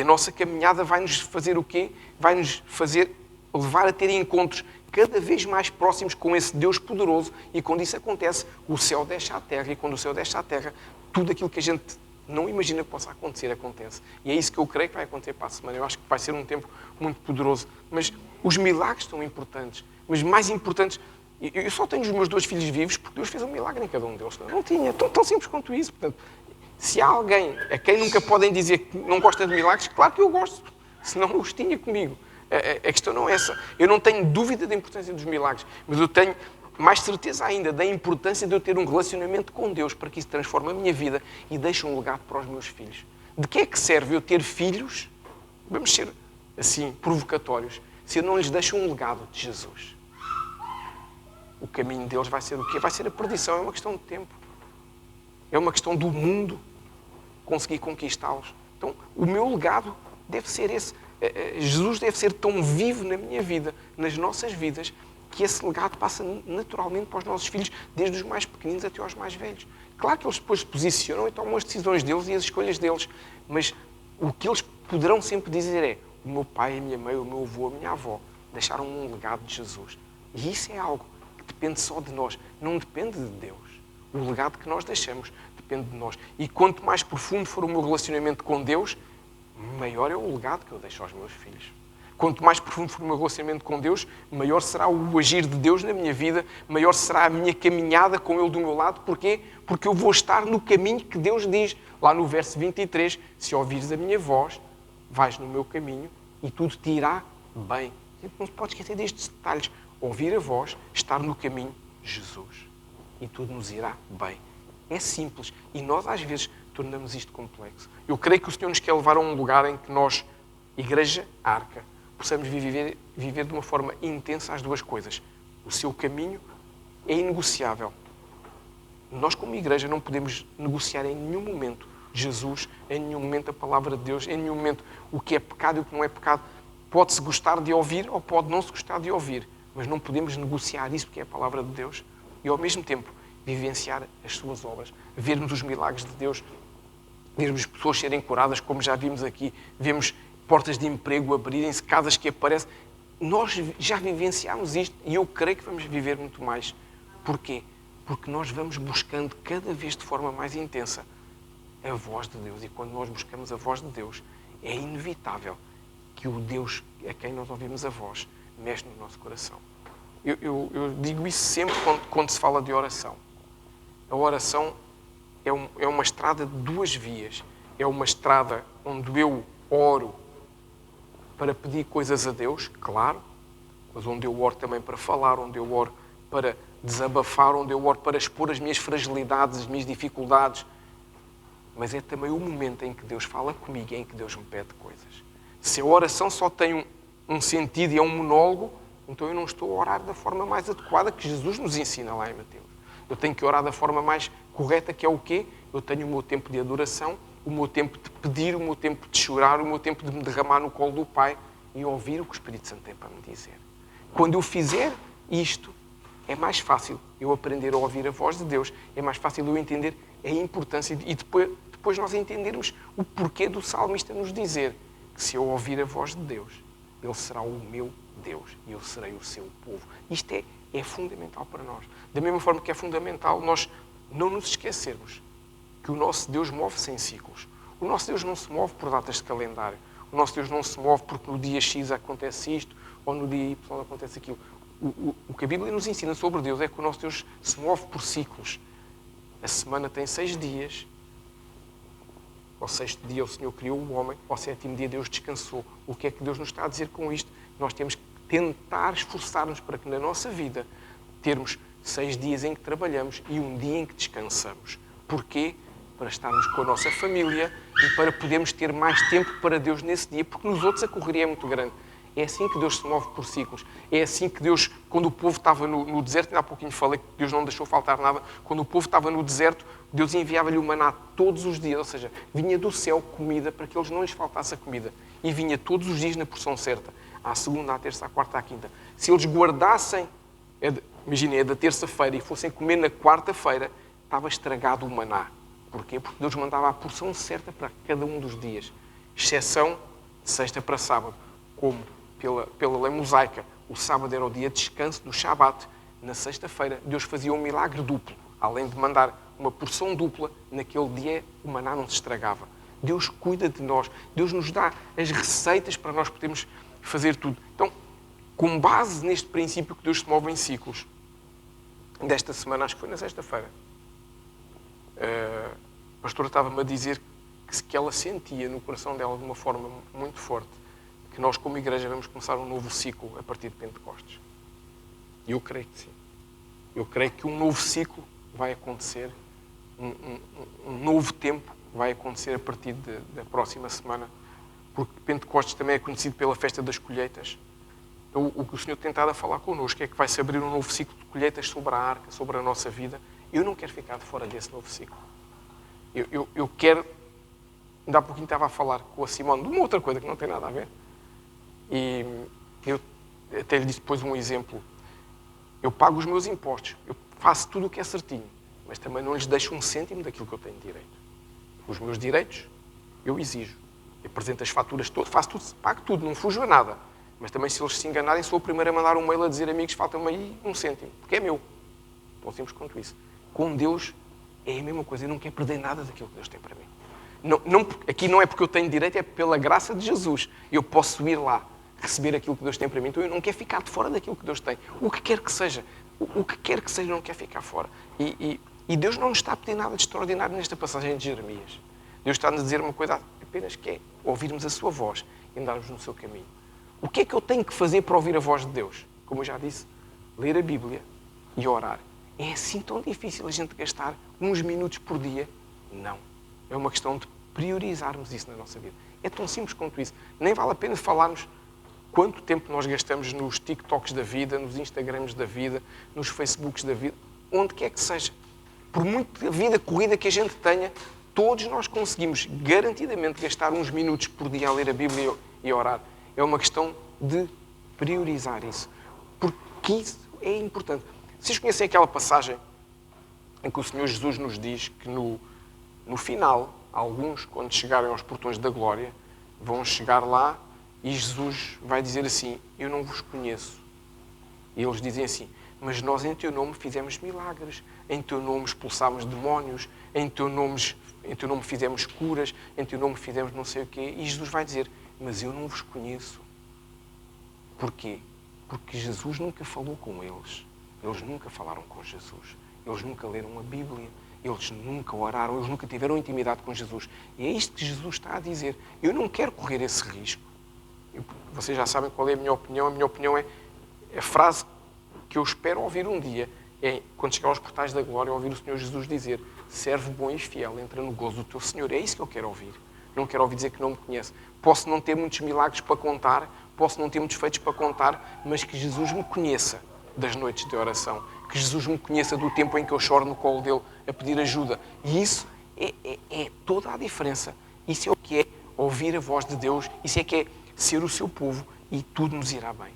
a nossa caminhada vai-nos fazer o quê? Vai-nos fazer levar a ter encontros cada vez mais próximos com esse Deus poderoso, e quando isso acontece, o céu desce à terra, e quando o céu desce à terra, tudo aquilo que a gente não imagina que possa acontecer, acontece. E é isso que eu creio que vai acontecer para a semana. Eu acho que vai ser um tempo muito poderoso. Mas os milagres são importantes. Mas mais importantes, Eu só tenho os meus 2 filhos vivos porque Deus fez um milagre em cada um deles. Não tinha. Tão simples quanto isso. Portanto, se há alguém a quem nunca podem dizer que não gosta de milagres, claro que eu gosto. Senão eu os tinha comigo. A questão não é essa. Eu não tenho dúvida da importância dos milagres, mas eu tenho mais certeza ainda da importância de eu ter um relacionamento com Deus para que isso transforme a minha vida e deixe um legado para os meus filhos. De que é que serve eu ter filhos, vamos ser assim, provocatórios, se eu não lhes deixo um legado de Jesus? O caminho deles vai ser o quê? Vai ser a perdição. É uma questão de tempo. É uma questão do mundo conseguir conquistá-los. Então, o meu legado deve ser esse. Jesus deve ser tão vivo na minha vida, nas nossas vidas, que esse legado passa naturalmente para os nossos filhos, desde os mais pequeninos até aos mais velhos. Claro que eles depois se posicionam e tomam as decisões deles e as escolhas deles, mas o que eles poderão sempre dizer é: o meu pai, a minha mãe, o meu avô, a minha avó deixaram um legado de Jesus. E isso é algo que depende só de nós, não depende de Deus. O legado que nós deixamos depende de nós. E quanto mais profundo for o meu relacionamento com Deus, maior é o legado que eu deixo aos meus filhos. Quanto mais profundo for o meu relacionamento com Deus, maior será o agir de Deus na minha vida, maior será a minha caminhada com Ele do meu lado. Porquê? Porque eu vou estar no caminho que Deus diz. Lá no verso 23, se ouvires a minha voz, vais no meu caminho e tudo te irá bem. Não se pode esquecer destes detalhes. Ouvir a voz, estar no caminho, Jesus. E tudo nos irá bem. É simples. E nós, às vezes, tornamos isto complexo. Eu creio que o Senhor nos quer levar a um lugar em que nós, Igreja Arca, possamos viver de uma forma intensa as duas coisas. O seu caminho é inegociável. Nós, como Igreja, não podemos negociar em nenhum momento Jesus, em nenhum momento a Palavra de Deus, em nenhum momento o que é pecado e o que não é pecado. Pode-se gostar de ouvir ou pode não se gostar de ouvir, mas não podemos negociar isso porque é a Palavra de Deus e, ao mesmo tempo, vivenciar as suas obras, vermos os milagres de Deus, vermos pessoas serem curadas, como já vimos aqui, vemos portas de emprego abrirem-se, casas que aparecem. Nós já vivenciámos isto e eu creio que vamos viver muito mais. Porquê? Porque nós vamos buscando cada vez de forma mais intensa a voz de Deus. E quando nós buscamos a voz de Deus, é inevitável que o Deus a quem nós ouvimos a voz mexe no nosso coração. Eu digo isso sempre quando se fala de oração. A oração é uma estrada de 2 vias. É uma estrada onde eu oro para pedir coisas a Deus, claro, mas onde eu oro também para falar, onde eu oro para desabafar, onde eu oro para expor as minhas fragilidades, as minhas dificuldades. Mas é também o momento em que Deus fala comigo, em que Deus me pede coisas. Se a oração só tem um sentido e é um monólogo, então eu não estou a orar da forma mais adequada que Jesus nos ensina lá em Mateus. Eu tenho que orar da forma mais correta, que é o quê? Eu tenho o meu tempo de adoração, o meu tempo de pedir, o meu tempo de chorar, o meu tempo de me derramar no colo do Pai e ouvir o que o Espírito Santo tem para me dizer. Quando eu fizer isto, é mais fácil eu aprender a ouvir a voz de Deus, é mais fácil eu entender a importância e depois nós entendermos o porquê do salmista nos dizer que se eu ouvir a voz de Deus, Ele será o meu Deus e eu serei o seu povo. Isto é fundamental para nós. Da mesma forma que é fundamental nós não nos esquecermos que o nosso Deus move-se em ciclos. O nosso Deus não se move por datas de calendário. O nosso Deus não se move porque no dia X acontece isto ou no dia Y acontece aquilo. O que a Bíblia nos ensina sobre Deus é que o nosso Deus se move por ciclos. A semana tem 6 dias. Ao 6º dia o Senhor criou o homem. Ao 7º dia Deus descansou. O que é que Deus nos está a dizer com isto? Nós temos que tentar esforçar-nos para que na nossa vida termos 6 dias em que trabalhamos e um dia em que descansamos. Porquê? Para estarmos com a nossa família e para podermos ter mais tempo para Deus nesse dia, porque nos outros a correria é muito grande. É assim que Deus se move por ciclos. É assim que Deus, quando o povo estava no deserto, ainda há pouquinho falei que Deus não deixou faltar nada, quando o povo estava no deserto, Deus enviava-lhe o maná todos os dias, ou seja, vinha do céu comida para que eles não lhes faltasse a comida. E vinha todos os dias na porção certa, à segunda, à terça, à quarta, à quinta. Se eles guardassem, imaginem, é da terça-feira e fossem comer na quarta-feira, estava estragado o maná. Porquê? Porque Deus mandava a porção certa para cada um dos dias. Exceção de sexta para sábado. Como pela lei mosaica, o sábado era o dia de descanso do Shabat. Na sexta-feira, Deus fazia um milagre duplo. Além de mandar uma porção dupla, naquele dia o maná não se estragava. Deus cuida de nós. Deus nos dá as receitas para nós podermos fazer tudo. Então, com base neste princípio que Deus se move em ciclos, desta semana, acho que foi na sexta-feira, a pastora estava-me a dizer que ela sentia no coração dela de uma forma muito forte que nós, como igreja, vamos começar um novo ciclo a partir de Pentecostes. E eu creio que sim. Eu creio que um novo ciclo vai acontecer, um novo tempo vai acontecer a partir da próxima semana, porque Pentecostes também é conhecido pela festa das colheitas. Então, o que o Senhor tem tentado a falar connosco é que vai-se abrir um novo ciclo de colheitas sobre a arca, sobre a nossa vida. Eu não quero ficar de fora desse novo ciclo. Eu quero... Ainda há pouquinho estava a falar com a Simone de uma outra coisa que não tem nada a ver. E eu até lhe disse depois um exemplo. Eu pago os meus impostos, eu faço tudo o que é certinho, mas também não lhes deixo um cêntimo daquilo que eu tenho direito. Os meus direitos, eu exijo. Eu apresento as faturas todas, faço tudo, pago tudo, não fujo a nada. Mas também, se eles se enganarem, sou o primeiro a mandar um mail a dizer: amigos, falta-me aí um cêntimo, porque é meu. Tão simples quanto isso. Com Deus é a mesma coisa, eu não quero perder nada daquilo que Deus tem para mim. Aqui não é porque eu tenho direito, é pela graça de Jesus. Eu posso ir lá, receber aquilo que Deus tem para mim. Então eu não quero ficar de fora daquilo que Deus tem. O que quer que seja. O que quer que seja, não quer ficar fora. E Deus não nos está a pedir nada de extraordinário nesta passagem de Jeremias. Deus está-nos a dizer uma coisa apenas que é ouvirmos a sua voz e andarmos no seu caminho. O que é que eu tenho que fazer para ouvir a voz de Deus? Como eu já disse, ler a Bíblia e orar. É assim tão difícil a gente gastar uns minutos por dia? Não. É uma questão de priorizarmos isso na nossa vida. É tão simples quanto isso. Nem vale a pena falarmos quanto tempo nós gastamos nos TikToks da vida, nos Instagrams da vida, nos Facebooks da vida, onde quer que seja. Por muita vida corrida que a gente tenha, todos nós conseguimos garantidamente gastar uns minutos por dia a ler a Bíblia e a orar. É uma questão de priorizar isso. Porque isso é importante. Vocês conhecem aquela passagem em que o Senhor Jesus nos diz que no final, alguns, quando chegarem aos portões da glória, vão chegar lá e Jesus vai dizer assim: eu não vos conheço. E eles dizem assim: mas nós em teu nome fizemos milagres, em teu nome expulsámos demónios, em teu nome fizemos curas, em teu nome fizemos não sei o quê. E Jesus vai dizer: mas eu não vos conheço. Porquê? Porque Jesus nunca falou com eles. Eles nunca falaram com Jesus. Eles nunca leram a Bíblia. Eles nunca oraram. Eles nunca tiveram intimidade com Jesus. E é isto que Jesus está a dizer. Eu não quero correr esse risco. Vocês já sabem qual é a minha opinião. A minha opinião é a frase que eu espero ouvir um dia. É, quando chegar aos portais da glória, ouvir o Senhor Jesus dizer: serve bom e fiel, entra no gozo do teu Senhor. É isso que eu quero ouvir. Não quero ouvir dizer que não me conhece. Posso não ter muitos milagres para contar, posso não ter muitos feitos para contar, mas que Jesus me conheça das noites de oração. Que Jesus me conheça do tempo em que eu choro no colo dele a pedir ajuda. E isso é toda a diferença. Isso é o que é ouvir a voz de Deus. Isso é que é ser o seu povo e tudo nos irá bem.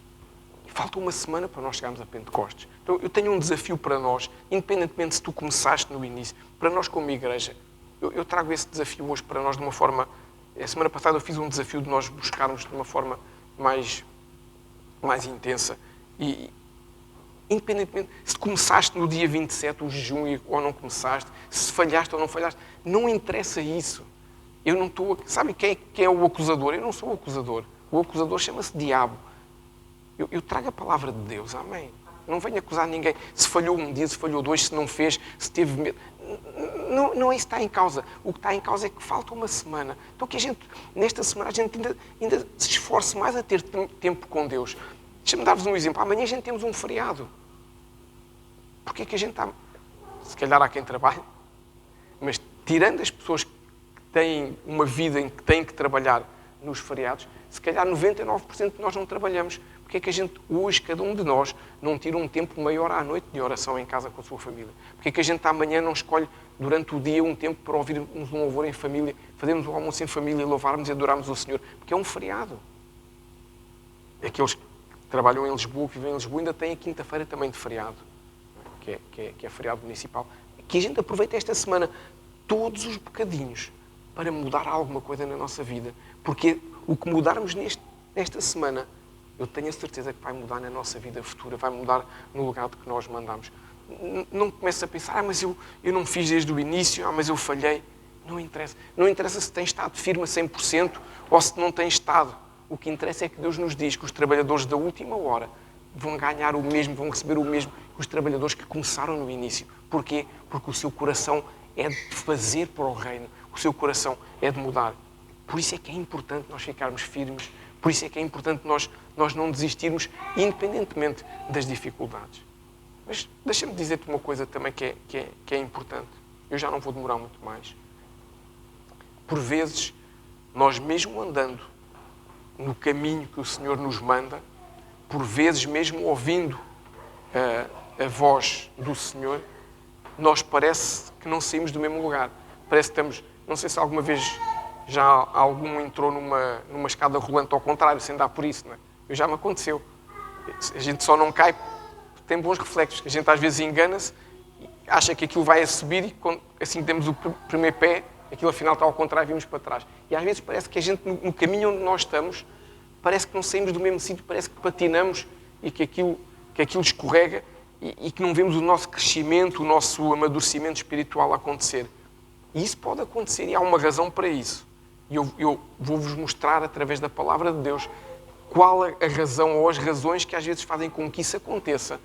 Falta uma semana para nós chegarmos a Pentecostes. Então eu tenho um desafio para nós, independentemente se tu começaste no início, para nós como igreja. Eu trago esse desafio hoje para nós de uma forma... A semana passada eu fiz um desafio de nós buscarmos de uma forma mais intensa. E, independentemente, se começaste no dia 27 o jejum ou não começaste, se falhaste ou não falhaste, não interessa isso. Eu não estou... Sabe quem é o acusador? Eu não sou o acusador. O acusador chama-se diabo. Eu trago a palavra de Deus, amém? Não venho acusar ninguém. Se falhou um dia, se falhou dois, se não fez, se teve medo. Não é isso que está em causa. O que está em causa é que falta uma semana. Então que a gente, nesta semana, a gente ainda se esforce mais a ter tempo com Deus. Deixa-me dar-vos um exemplo. Amanhã a gente temos um feriado. Porquê é que a gente está... Se calhar há quem trabalhe, mas tirando as pessoas que têm uma vida em que têm que trabalhar nos feriados, se calhar 99% de nós não trabalhamos. Porque é que a gente, hoje, cada um de nós, não tira um tempo maior à noite de oração em casa com a sua família? Porque é que a gente amanhã não escolhe, durante o dia, um tempo para ouvirmos um louvor em família, fazermos um almoço em família, louvarmos e adorarmos o Senhor? Porque é um feriado. Aqueles que trabalham em Lisboa, que vivem em Lisboa, ainda têm a quinta-feira também de feriado, que é feriado municipal. Que a gente aproveite esta semana todos os bocadinhos para mudar alguma coisa na nossa vida. Porque o que mudarmos nesta semana, eu tenho a certeza que vai mudar na nossa vida futura, vai mudar no lugar de que nós mandamos. Não comece a pensar: mas eu não fiz desde o início, mas eu falhei. Não interessa. Não interessa se tem estado firme a 100% ou se não tem estado. O que interessa é que Deus nos diz que os trabalhadores da última hora vão ganhar o mesmo, vão receber o mesmo que os trabalhadores que começaram no início. Porquê? Porque o seu coração é de fazer para o reino. O seu coração é de mudar. Por isso é que é importante nós ficarmos firmes. Por isso é que é importante nós não desistirmos, independentemente das dificuldades. Mas deixa-me dizer-te uma coisa também que é importante. Eu já não vou demorar muito mais. Por vezes, nós mesmo andando no caminho que o Senhor nos manda, por vezes mesmo ouvindo a voz do Senhor, nós parece que não saímos do mesmo lugar. Parece que estamos... Não sei se alguma vez já algum entrou numa escada rolante ao contrário, sem dar por isso, não é? Eu já me aconteceu. A gente só não cai porque tem bons reflexos. A gente às vezes engana-se, acha que aquilo vai a subir e assim que demos o primeiro pé, aquilo afinal está ao contrário e vimos para trás. E às vezes parece que a gente, no caminho onde nós estamos, parece que não saímos do mesmo sítio, parece que patinamos e que aquilo escorrega e que não vemos o nosso crescimento, o nosso amadurecimento espiritual acontecer. E isso pode acontecer e há uma razão para isso. E eu vou-vos mostrar, através da palavra de Deus, qual a razão ou as razões que às vezes fazem com que isso aconteça.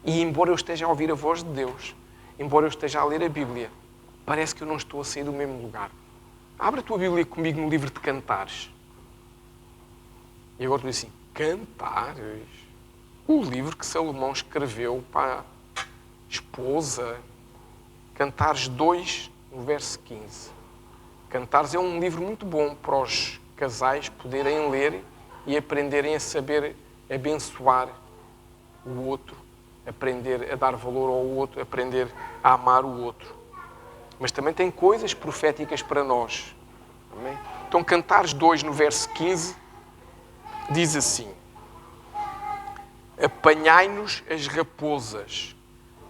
E embora eu esteja a ouvir a voz de Deus, embora eu esteja a ler a Bíblia, parece que eu não estou a sair do mesmo lugar. Abre a tua Bíblia comigo no livro de Cantares. E agora tu diz assim, Cantares? O livro que Salomão escreveu para a esposa. Cantares 2, no verso 15. Cantares é um livro muito bom para os casais poderem ler e aprenderem a saber abençoar o outro, aprender a dar valor ao outro, aprender a amar o outro. Mas também tem coisas proféticas para nós. Amém? Então, Cantares 2, no verso 15, diz assim: apanhai-nos as raposas,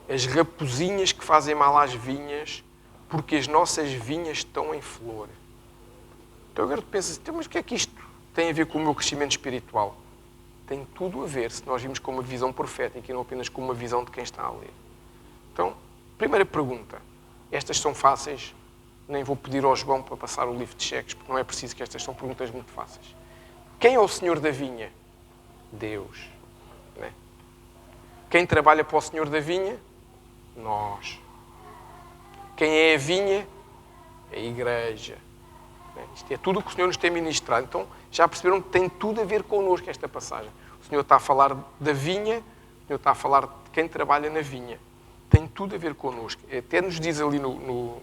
as raposinhas que fazem mal às vinhas, porque as nossas vinhas estão em flor. Então agora tu pensas, mas o que é que isto tem a ver com o meu crescimento espiritual? Tem tudo a ver, se nós vimos com uma visão profética e não apenas com uma visão de quem está a ler. Então, primeira pergunta. Estas são fáceis, nem vou pedir ao João para passar o livro de cheques, porque não é preciso, que estas são perguntas muito fáceis. Quem é o Senhor da vinha? Deus. Não é? Quem trabalha para o Senhor da vinha? Nós. Quem é a vinha? A igreja. Isto é tudo o que o Senhor nos tem ministrado. Então, já perceberam que tem tudo a ver connosco esta passagem. O Senhor está a falar da vinha, o Senhor está a falar de quem trabalha na vinha. Tem tudo a ver connosco. Até nos diz ali no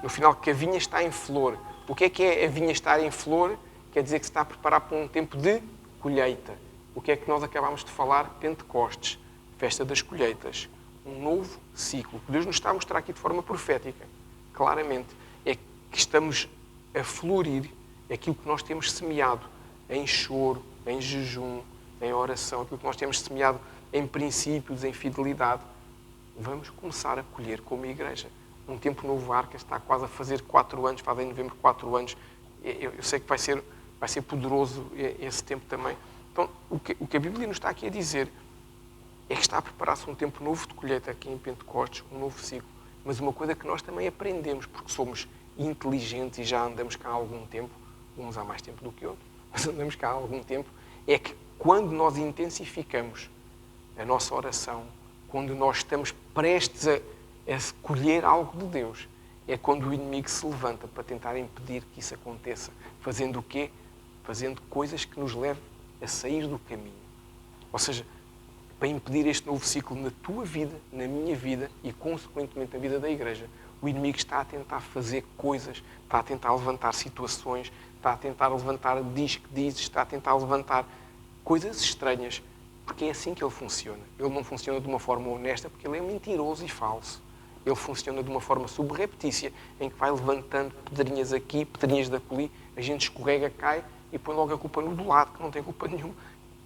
final que a vinha está em flor. O que é a vinha estar em flor? Quer dizer que se está a preparar para um tempo de colheita. O que é que nós acabámos de falar? Pentecostes, festa das colheitas. Um novo ciclo. O que Deus nos está a mostrar aqui de forma profética, claramente, é que estamos a florir aquilo que nós temos semeado em choro, em jejum, em oração, aquilo que nós temos semeado em princípios, em fidelidade. Vamos começar a colher como igreja. Um tempo novo Arca está quase a fazer 4 anos, faz em novembro 4 anos. Eu sei que vai ser poderoso esse tempo também. Então, o que a Bíblia nos está aqui a dizer é que está a preparar-se um tempo novo de colheita aqui em Pentecostes, um novo ciclo. Mas uma coisa que nós também aprendemos, porque somos inteligentes e já andamos cá há algum tempo, uns há mais tempo do que outros, mas andamos cá há algum tempo, é que quando nós intensificamos a nossa oração, quando nós estamos prestes a colher algo de Deus, é quando o inimigo se levanta para tentar impedir que isso aconteça. Fazendo o quê? Fazendo coisas que nos levem a sair do caminho. Ou seja, para impedir este novo ciclo na tua vida, na minha vida e, consequentemente, na vida da igreja, o inimigo está a tentar fazer coisas, está a tentar levantar situações, está a tentar levantar diz que dizes, está a tentar levantar coisas estranhas, porque é assim que ele funciona. Ele não funciona de uma forma honesta, porque ele é mentiroso e falso. Ele funciona de uma forma subreptícia, em que vai levantando pedrinhas aqui, pedrinhas dali, a gente escorrega, cai e põe logo a culpa no do lado, que não tem culpa nenhuma,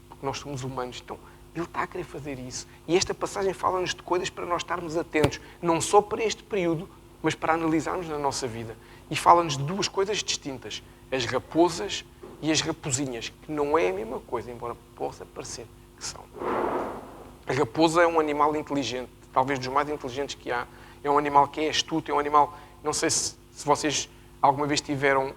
porque nós somos humanos. Então, ele está a querer fazer isso. E esta passagem fala-nos de coisas para nós estarmos atentos, não só para este período, mas para analisarmos na nossa vida. E fala-nos de 2 coisas distintas, as raposas e as raposinhas, que não é a mesma coisa, embora possa parecer que são. A raposa é um animal inteligente, talvez dos mais inteligentes que há. É um animal que é astuto, é um animal... Não sei se vocês alguma vez tiveram...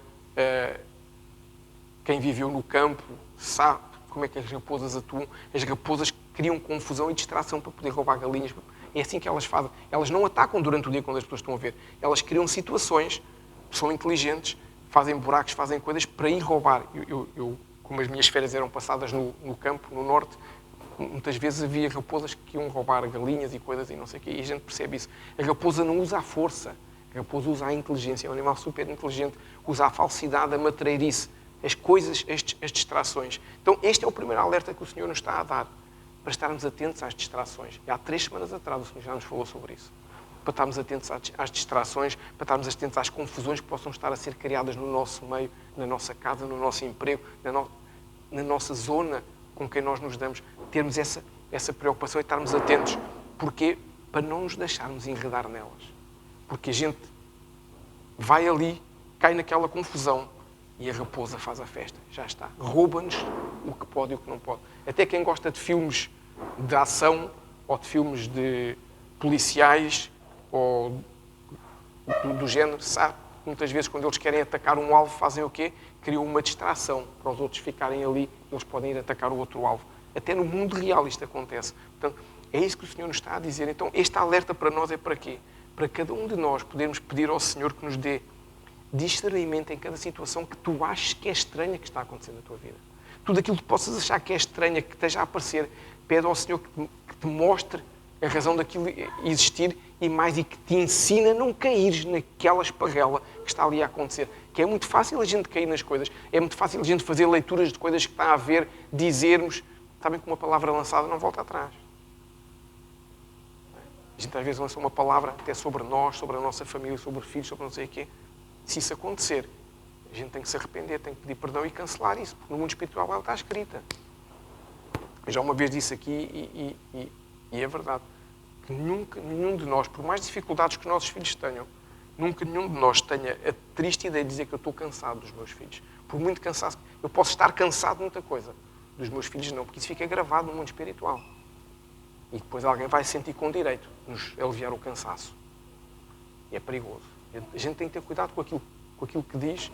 quem viveu no campo sabe como é que as raposas atuam. As raposas criam confusão e distração para poder roubar galinhas. É assim que elas fazem. Elas não atacam durante o dia quando as pessoas estão a ver. Elas criam situações, são inteligentes, fazem buracos, fazem coisas para ir roubar. Como as minhas férias eram passadas no campo, no norte, muitas vezes havia raposas que iam roubar galinhas e coisas e não sei o quê. E a gente percebe isso. A raposa não usa a força. A raposa usa a inteligência. É um animal super inteligente. Usa a falsidade, a matreirice, as coisas, as distrações. Então, este é o primeiro alerta que o Senhor nos está a dar, para estarmos atentos às distrações. E há 3 semanas atrás o Senhor já nos falou sobre isso. Para estarmos atentos às distrações, para estarmos atentos às confusões que possam estar a ser criadas no nosso meio, na nossa casa, no nosso emprego, na nossa zona com quem nós nos damos. Termos essa preocupação e estarmos atentos. Porquê? Para não nos deixarmos enredar nelas. Porque a gente vai ali, cai naquela confusão e a raposa faz a festa. Já está. Rouba-nos o que pode e o que não pode. Até quem gosta de filmes de ação ou de filmes de policiais ou do género, sabe? Muitas vezes, quando eles querem atacar um alvo, fazem o quê? Criam uma distração para os outros ficarem ali e eles podem ir atacar o outro alvo. Até no mundo real isto acontece. Portanto, é isso que o Senhor nos está a dizer. Então, este alerta para nós é para quê? Para cada um de nós podermos pedir ao Senhor que nos dê discernimento em cada situação que tu achas que é estranha que está acontecendo na tua vida. Tudo aquilo que possas achar que é estranha, que esteja a aparecer, pede ao Senhor que te mostre a razão daquilo existir e que te ensine a não cair naquela esparrela que está ali a acontecer. Que é muito fácil a gente cair nas coisas. É muito fácil a gente fazer leituras de coisas que está a ver, dizermos. Sabem que uma palavra lançada não volta atrás. A gente às vezes lança uma palavra até sobre nós, sobre a nossa família, sobre os filhos, sobre não sei o quê. Se isso acontecer, a gente tem que se arrepender, tem que pedir perdão e cancelar isso, porque no mundo espiritual ela está escrita. Eu já uma vez disse aqui, e é verdade, que nunca nenhum de nós, por mais dificuldades que os nossos filhos tenham, nunca nenhum de nós tenha a triste ideia de dizer que eu estou cansado dos meus filhos. Por muito cansaço, eu posso estar cansado de muita coisa. Dos meus filhos não, porque isso fica gravado no mundo espiritual. E depois alguém vai sentir com direito nos aliviar o cansaço. E é perigoso. A gente tem que ter cuidado com aquilo que diz,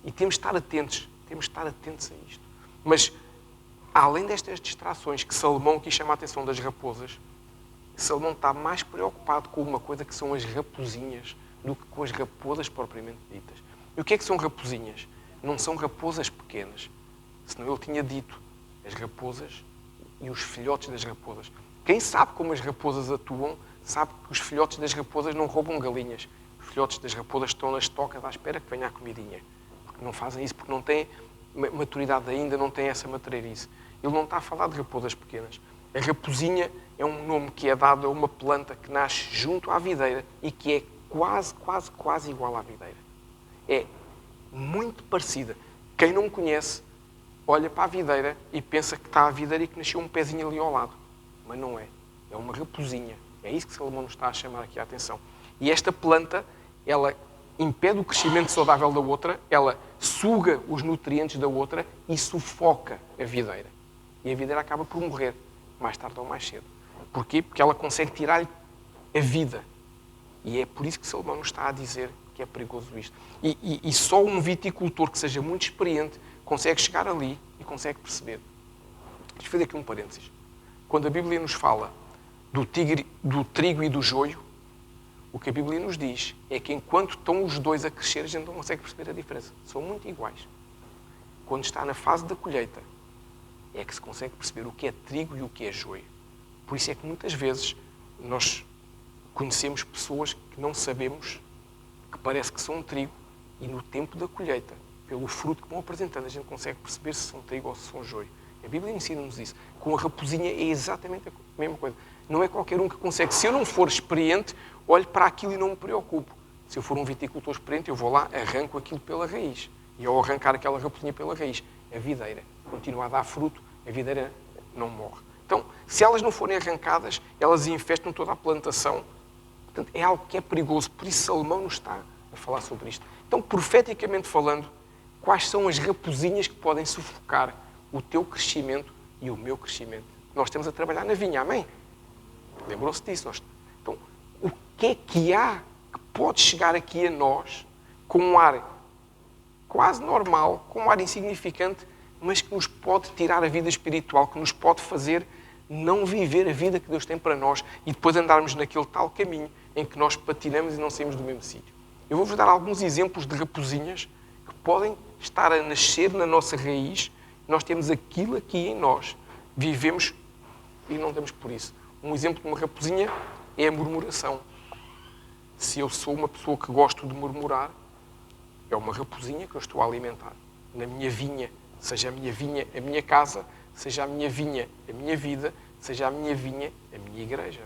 e temos de estar atentos. Temos de estar atentos a isto. Mas, além destas distrações que Salomão aqui chama a atenção das raposas, Salomão está mais preocupado com uma coisa que são as raposinhas do que com as raposas propriamente ditas. E o que é que são raposinhas? Não são raposas pequenas. Senão ele tinha dito as raposas e os filhotes das raposas. Quem sabe como as raposas atuam, sabe que os filhotes das raposas não roubam galinhas. Os filhotes das raposas estão nas tocas à espera que venha a comidinha. Porque não fazem isso, porque não têm maturidade ainda, não têm essa matreirice. Ele não está a falar de raposas pequenas. A raposinha é um nome que é dado a uma planta que nasce junto à videira e que é quase igual à videira. É muito parecida. Quem não conhece, olha para a videira e pensa que está a videira e que nasceu um pezinho ali ao lado. Mas não é. É uma raposinha. É isso que Salomão nos está a chamar aqui a atenção. E esta planta, ela impede o crescimento saudável da outra, ela suga os nutrientes da outra e sufoca a videira. E a videira acaba por morrer, mais tarde ou mais cedo. Porquê? Porque ela consegue tirar-lhe a vida. E é por isso que Salomão nos está a dizer que é perigoso isto. E só um viticultor que seja muito experiente consegue chegar ali e consegue perceber. Deixa eu fazer aqui um parênteses. Quando a Bíblia nos fala do trigo e do joio, o que a Bíblia nos diz é que enquanto estão os dois a crescer, a gente não consegue perceber a diferença. São muito iguais. Quando está na fase da colheita, é que se consegue perceber o que é trigo e o que é joio. Por isso é que muitas vezes nós conhecemos pessoas que não sabemos, que parece que são trigo, e no tempo da colheita, pelo fruto que vão apresentando, a gente consegue perceber se são trigo ou se são joio. A Bíblia ensina-nos isso. Com a raposinha é exatamente a mesma coisa. Não é qualquer um que consegue. Se eu não for experiente, olho para aquilo e não me preocupo. Se eu for um viticultor experiente, eu vou lá, arranco aquilo pela raiz. E ao arrancar aquela raposinha pela raiz, a videira continua a dar fruto, a videira não morre. Então, se elas não forem arrancadas, elas infestam toda a plantação. Portanto, é algo que é perigoso. Por isso, Salomão nos está a falar sobre isto. Então, profeticamente falando, quais são as raposinhas que podem sufocar o teu crescimento e o meu crescimento? Nós estamos a trabalhar na vinha, amém? Lembrou-se disso? Então, o que há que pode chegar aqui a nós com um ar quase normal, com um ar insignificante, mas que nos pode tirar a vida espiritual, que nos pode fazer não viver a vida que Deus tem para nós e depois andarmos naquele tal caminho em que nós patinamos e não saímos do mesmo sítio. Eu vou-vos dar alguns exemplos de raposinhas que podem estar a nascer na nossa raiz. Nós temos aquilo aqui em nós. Vivemos e não damos por isso. Um exemplo de uma raposinha é a murmuração. Se eu sou uma pessoa que gosto de murmurar, é uma raposinha que eu estou a alimentar. Na minha vinha, seja a minha vinha a minha casa, seja a minha vinha a minha vida, seja a minha vinha a minha igreja.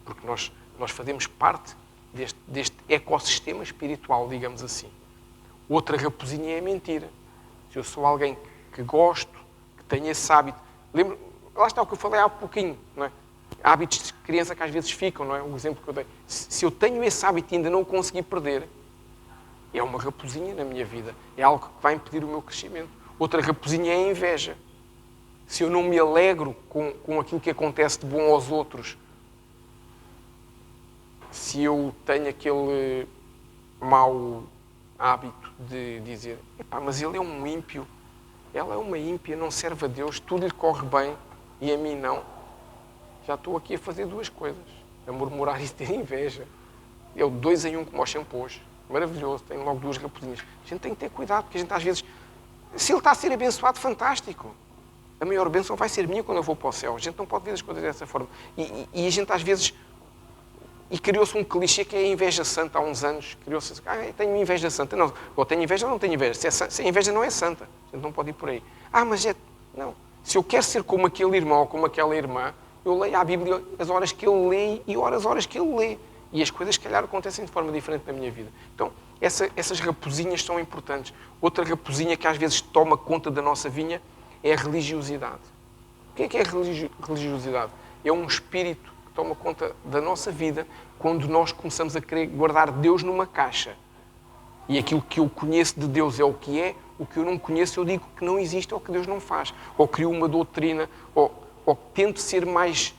Porque nós fazemos parte deste ecossistema espiritual, digamos assim. Outra raposinha é a mentira. Se eu sou alguém que gosto, que tenho esse hábito... Lá está o que eu falei há pouquinho, não é? Hábitos de criança que às vezes ficam, não é? O exemplo que eu dei. Se eu tenho esse hábito e ainda não o consegui perder, é uma raposinha na minha vida. É algo que vai impedir o meu crescimento. Outra raposinha é a inveja. Se eu não me alegro com aquilo que acontece de bom aos outros, se eu tenho aquele mau hábito de dizer, epá, mas ele é um ímpio, ela é uma ímpia, não serve a Deus, tudo lhe corre bem e a mim não. Já estou aqui a fazer duas coisas, a murmurar e ter inveja. É o 2 em 1 como aos shampoos. Maravilhoso, tenho logo duas raposinhas. A gente tem que ter cuidado, porque a gente às vezes, se ele está a ser abençoado, fantástico. A maior bênção vai ser minha quando eu vou para o céu. A gente não pode ver as coisas dessa forma. E a gente às vezes... E criou-se um clichê que é a inveja santa há uns anos. Criou-se assim, eu tenho inveja santa. Não, ou tenho inveja ou não tenho inveja. Se a inveja não é santa, a gente não pode ir por aí. Mas é... Não. Se eu quero ser como aquele irmão ou como aquela irmã, eu leio a Bíblia as horas que ele lê e oro as horas que ele lê. E as coisas, se calhar, acontecem de forma diferente na minha vida. Então, essas raposinhas são importantes. Outra raposinha que às vezes toma conta da nossa vinha é a religiosidade. O que é a religiosidade? É um espírito que toma conta da nossa vida quando nós começamos a querer guardar Deus numa caixa. E aquilo que eu conheço de Deus é o que eu não conheço eu digo que não existe ou que Deus não faz. Ou crio uma doutrina, ou tento ser mais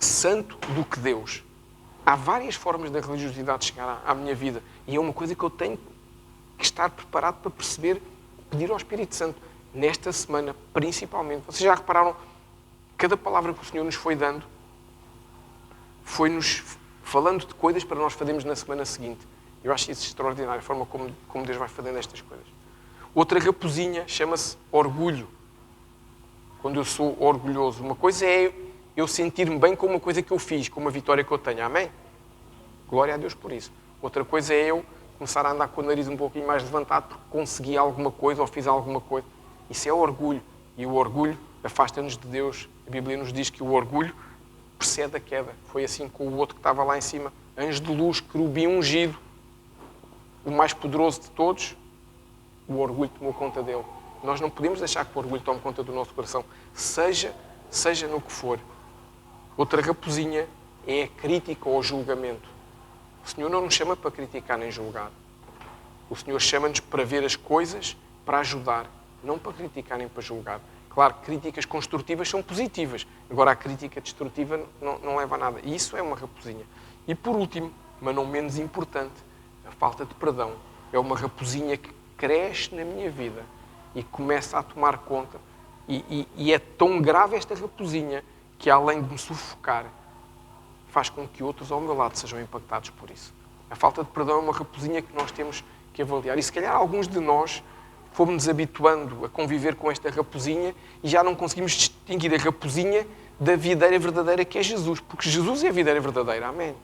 santo do que Deus. Há várias formas da religiosidade chegar à minha vida. E é uma coisa que eu tenho que estar preparado para perceber, pedir ao Espírito Santo. Nesta semana, principalmente. Vocês já repararam, cada palavra que o Senhor nos foi dando, foi-nos falando de coisas para nós fazermos na semana seguinte. Eu acho isso extraordinário, a forma como Deus vai fazendo estas coisas. Outra raposinha chama-se orgulho. Quando eu sou orgulhoso. Uma coisa é eu sentir-me bem com uma coisa que eu fiz, com uma vitória que eu tenho. Amém? Glória a Deus por isso. Outra coisa é eu começar a andar com o nariz um pouquinho mais levantado porque consegui alguma coisa ou fiz alguma coisa. Isso é orgulho. E o orgulho afasta-nos de Deus. A Bíblia nos diz que o orgulho precede a queda. Foi assim com o outro que estava lá em cima. Anjo de luz, querubim ungido, o mais poderoso de todos, o orgulho tomou conta dele. Nós não podemos deixar que o orgulho tome conta do nosso coração, seja no que for. Outra raposinha é a crítica ou o julgamento. O Senhor não nos chama para criticar nem julgar. O Senhor chama-nos para ver as coisas, para ajudar, não para criticar nem para julgar. Claro, críticas construtivas são positivas. Agora, a crítica destrutiva não leva a nada. E isso é uma raposinha. E por último, mas não menos importante, a falta de perdão. É uma raposinha que cresce na minha vida e começa a tomar conta. E é tão grave esta raposinha que, além de me sufocar, faz com que outros ao meu lado sejam impactados por isso. A falta de perdão é uma raposinha que nós temos que avaliar. E se calhar alguns de nós fomos-nos habituando a conviver com esta raposinha e já não conseguimos distinguir a raposinha da videira verdadeira que é Jesus. Porque Jesus é a videira verdadeira. Amém?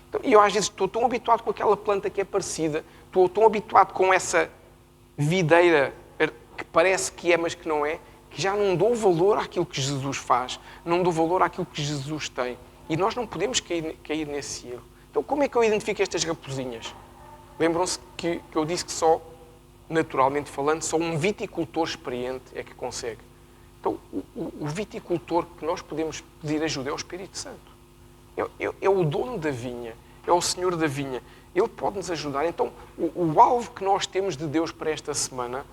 Então, e eu às vezes estou tão habituado com aquela planta que é parecida, estou tão habituado com essa videira que parece que é, mas que não é, que já não dou valor àquilo que Jesus faz, não dou valor àquilo que Jesus tem. E nós não podemos cair nesse erro. Então, como é que eu identifico estas raposinhas? Lembram-se que eu disse que só, naturalmente falando, só um viticultor experiente é que consegue. Então, o viticultor que nós podemos pedir ajuda é o Espírito Santo. É o dono da vinha, é o Senhor da vinha. Ele pode nos ajudar. Então, o alvo que nós temos de Deus para esta semana,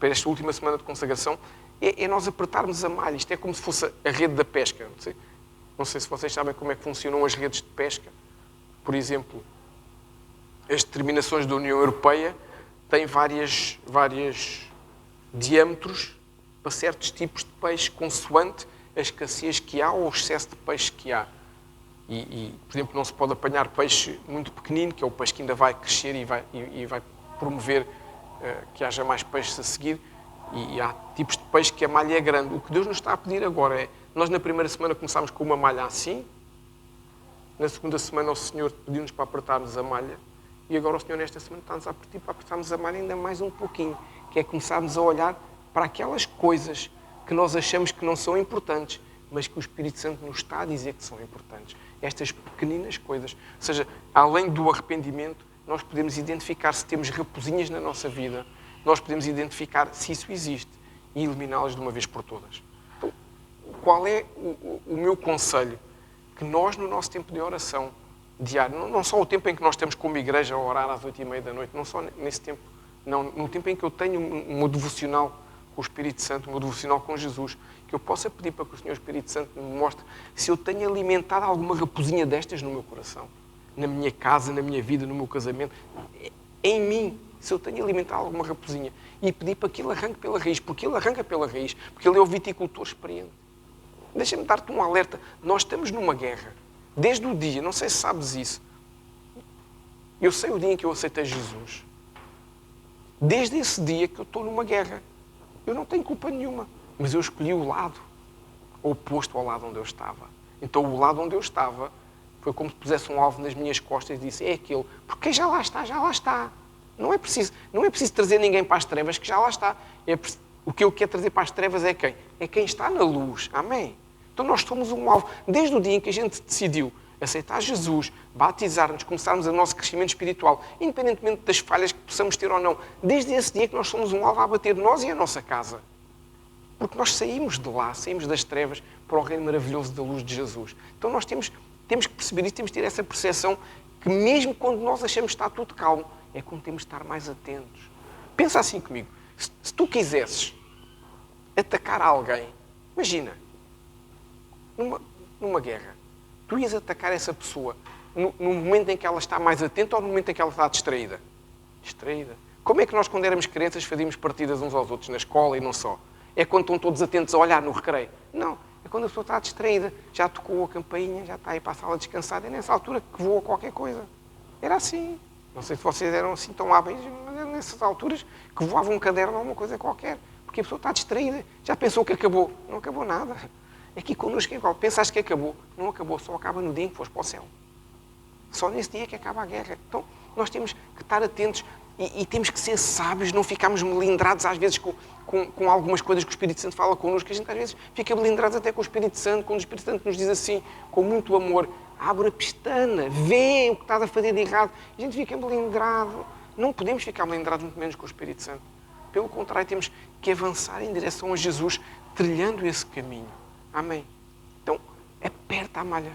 para esta última semana de consagração, é nós apertarmos a malha. Isto é como se fosse a rede da pesca. Não sei se vocês sabem como é que funcionam as redes de pesca. Por exemplo, as determinações da União Europeia têm várias diâmetros para certos tipos de peixe, consoante a escassez que há ou o excesso de peixe que há. Por exemplo, não se pode apanhar peixe muito pequenino, que é o peixe que ainda vai crescer e vai promover que haja mais peixes a seguir. E há tipos de peixe que a malha é grande. O que Deus nos está a pedir agora é, nós na primeira semana começámos com uma malha assim, na segunda semana o Senhor pediu-nos para apertarmos a malha, e agora o Senhor nesta semana está-nos a pedir para apertarmos a malha ainda mais um pouquinho, que é começarmos a olhar para aquelas coisas que nós achamos que não são importantes, mas que o Espírito Santo nos está a dizer que são importantes. Estas pequeninas coisas. Ou seja, além do arrependimento, nós podemos identificar se temos raposinhas na nossa vida, nós podemos identificar se isso existe e eliminá-las de uma vez por todas. Então, qual é o meu conselho? Que nós, no nosso tempo de oração diário, não só o tempo em que nós temos como igreja a orar às 8h30 da noite, não só nesse tempo, não, no tempo em que eu tenho um devocional com o Espírito Santo, um devocional com Jesus, que eu possa pedir para que o Senhor Espírito Santo me mostre se eu tenho alimentado alguma raposinha destas no meu coração, na minha casa, na minha vida, no meu casamento, em mim, se eu tenho alimentado alguma raposinha, e pedir para que ele arranque pela raiz, porque ele arranca pela raiz, porque ele é o viticultor experiente. Deixa-me dar-te um alerta. Nós estamos numa guerra. Desde o dia, não sei se sabes isso, eu sei o dia em que eu aceitei Jesus. Desde esse dia que eu estou numa guerra. Eu não tenho culpa nenhuma, mas eu escolhi o lado oposto ao lado onde eu estava. Então o lado onde eu estava foi como se pusesse um alvo nas minhas costas e disse, é aquele, porque já lá está, já lá está. Não é preciso trazer ninguém para as trevas, que já lá está. O que eu quero trazer para as trevas é quem? É quem está na luz. Amém? Então nós somos um alvo. Desde o dia em que a gente decidiu aceitar Jesus, batizar-nos, começarmos o nosso crescimento espiritual, independentemente das falhas que possamos ter ou não, desde esse dia que nós somos um alvo a bater nós e a nossa casa. Porque nós saímos de lá, saímos das trevas para o reino maravilhoso da luz de Jesus. Então nós temos que perceber isso, temos que ter essa percepção que mesmo quando nós achamos que está tudo calmo, é quando temos de estar mais atentos. Pensa assim comigo. Se tu quisesses atacar alguém, imagina, numa guerra, tu ias atacar essa pessoa no momento em que ela está mais atenta ou no momento em que ela está distraída? Distraída. Como é que nós, quando éramos crianças, fazíamos partidas uns aos outros na escola e não só? É quando estão todos atentos a olhar no recreio? Não. É quando a pessoa está distraída. Já tocou a campainha, já está aí para a sala descansada. É nessa altura que voa qualquer coisa. Era assim. Não sei se vocês eram assim tão hábeis, mas era nessas alturas que voava um caderno ou uma coisa qualquer. Porque a pessoa está distraída. Já pensou que acabou? Não acabou nada. Aqui connosco é igual. Pensaste que acabou? Não acabou. Só acaba no dia em que fores para o céu. Só nesse dia que acaba a guerra. Então, nós temos que estar atentos e temos que ser sábios, não ficarmos melindrados às vezes com algumas coisas que o Espírito Santo fala connosco. A gente às vezes fica melindrados até com o Espírito Santo, quando o Espírito Santo nos diz assim, com muito amor, abre a pestana, vê o que estás a fazer de errado. A gente fica melindrado. Não podemos ficar melindrados muito menos com o Espírito Santo. Pelo contrário, temos que avançar em direção a Jesus, trilhando esse caminho. Amém? Então, aperta a malha.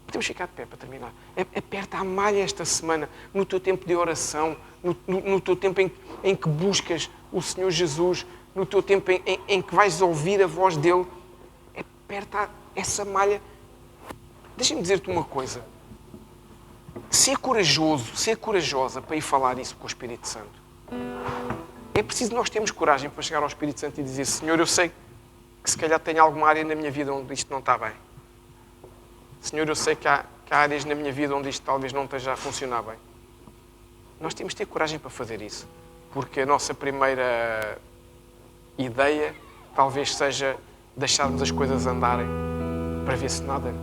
Podemos ficar de pé para terminar. Aperta a malha esta semana, no teu tempo de oração, no teu tempo em que buscas o Senhor Jesus, no teu tempo em que vais ouvir a voz dele. Aperta essa malha. Deixa-me dizer-te uma coisa. Ser corajoso, ser corajosa para ir falar isso com o Espírito Santo. É preciso nós termos coragem para chegar ao Espírito Santo e dizer, Senhor, eu sei que se calhar tem alguma área na minha vida onde isto não está bem. Senhor, eu sei que há áreas na minha vida onde isto talvez não esteja a funcionar bem. Nós temos de ter coragem para fazer isso. Porque a nossa primeira ideia talvez seja deixarmos as coisas andarem para ver se nada,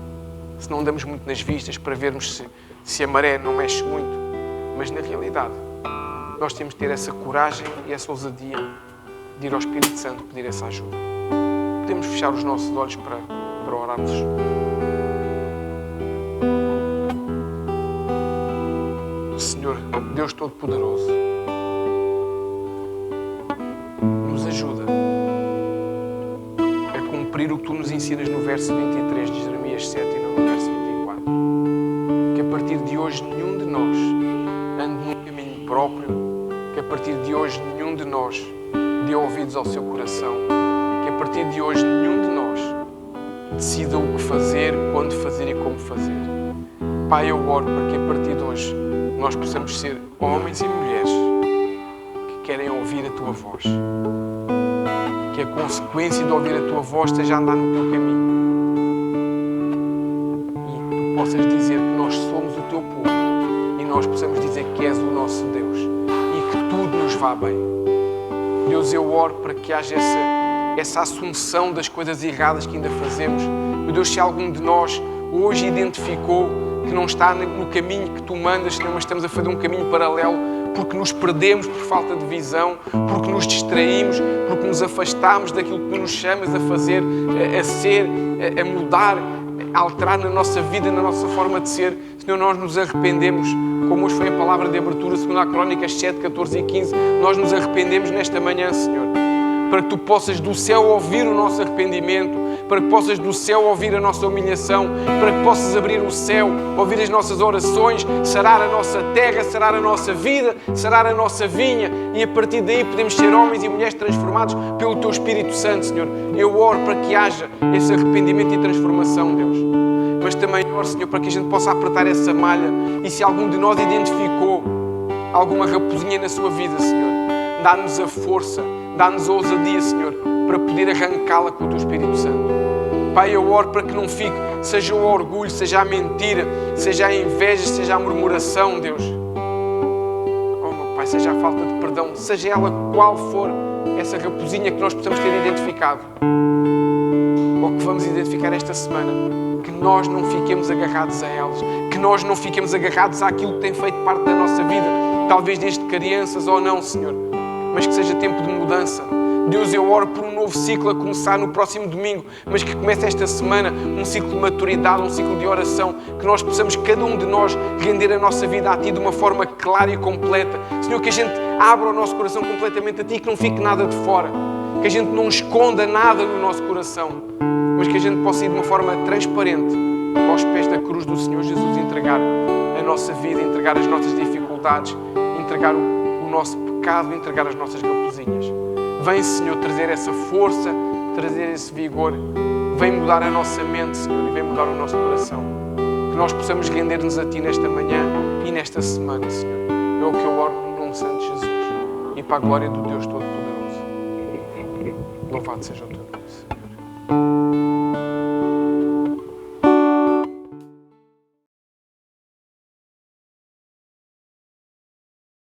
se não andamos muito nas vistas, para vermos se a maré não mexe muito. Mas na realidade, nós temos de ter essa coragem e essa ousadia de ir ao Espírito Santo pedir essa ajuda. Podemos fechar os nossos olhos para orarmos. Senhor, Deus Todo-Poderoso, nos ajuda a cumprir o que Tu nos ensinas no verso 23 de Jeremias 7 e não no verso 24. Que a partir de hoje nenhum de nós ande num caminho próprio, que a partir de hoje nenhum de nós dê ouvidos ao seu coração, que a partir de hoje nenhum de nós decida o que fazer, quando fazer e como fazer. Pai, eu oro para que a partir de hoje nós possamos ser homens e mulheres que querem ouvir a Tua voz. que a consequência de ouvir a tua voz seja andar no teu caminho. E tu possas dizer que nós somos o teu povo e nós possamos dizer que és o nosso Deus e que tudo nos vá bem. Deus, eu oro para que haja essa assunção das coisas erradas que ainda fazemos. Meu Deus, se algum de nós hoje identificou que não está no caminho que tu mandas, Senhor, mas estamos a fazer um caminho paralelo porque nos perdemos por falta de visão, porque nos distraímos, porque nos afastámos daquilo que tu nos chamas a fazer, a ser, a mudar, a alterar na nossa vida, na nossa forma de ser. Senhor, nós nos arrependemos, como hoje foi a palavra de abertura, segundo a Crónicas 7, 14 e 15, nós nos arrependemos nesta manhã, Senhor, para que tu possas do céu ouvir o nosso arrependimento, para que possas do céu ouvir a nossa humilhação, para que possas abrir o céu, ouvir as nossas orações, sarar a nossa terra, sarar a nossa vida, sarar a nossa vinha, e a partir daí podemos ser homens e mulheres transformados pelo Teu Espírito Santo, Senhor. Eu oro para que haja esse arrependimento e transformação, Deus. Mas também oro, Senhor, para que a gente possa apertar essa malha, e se algum de nós identificou alguma raposinha na sua vida, Senhor, dá-nos a força, dá-nos a ousadia, Senhor, para poder arrancá-la com o Teu Espírito Santo. Pai, eu oro para que não fique, seja o orgulho, seja a mentira, seja a inveja, seja a murmuração, Deus. Oh, meu Pai, seja a falta de perdão, seja ela qual for essa raposinha que nós possamos ter identificado, ou que vamos identificar esta semana, que nós não fiquemos agarrados a elas, que nós não fiquemos agarrados àquilo que tem feito parte da nossa vida, talvez desde crianças ou não, Senhor, mas que seja tempo de mudança. Deus, eu oro por um novo ciclo a começar no próximo domingo, mas que comece esta semana um ciclo de maturidade, um ciclo de oração, que nós possamos, cada um de nós, render a nossa vida a Ti de uma forma clara e completa. Senhor, que a gente abra o nosso coração completamente a Ti, que não fique nada de fora, que a gente não esconda nada no nosso coração, mas que a gente possa ir de uma forma transparente aos pés da cruz do Senhor Jesus, entregar a nossa vida, entregar as nossas dificuldades, entregar o nosso pecado, entregar as nossas raposinhas. Vem, Senhor, trazer essa força, trazer esse vigor. Vem mudar a nossa mente, Senhor, e vem mudar o nosso coração. Que nós possamos render-nos a Ti nesta manhã e nesta semana, Senhor. É o que eu oro no nome santo de Jesus. E para a glória do Deus Todo-Poderoso. Louvado seja o Teu nome, Senhor.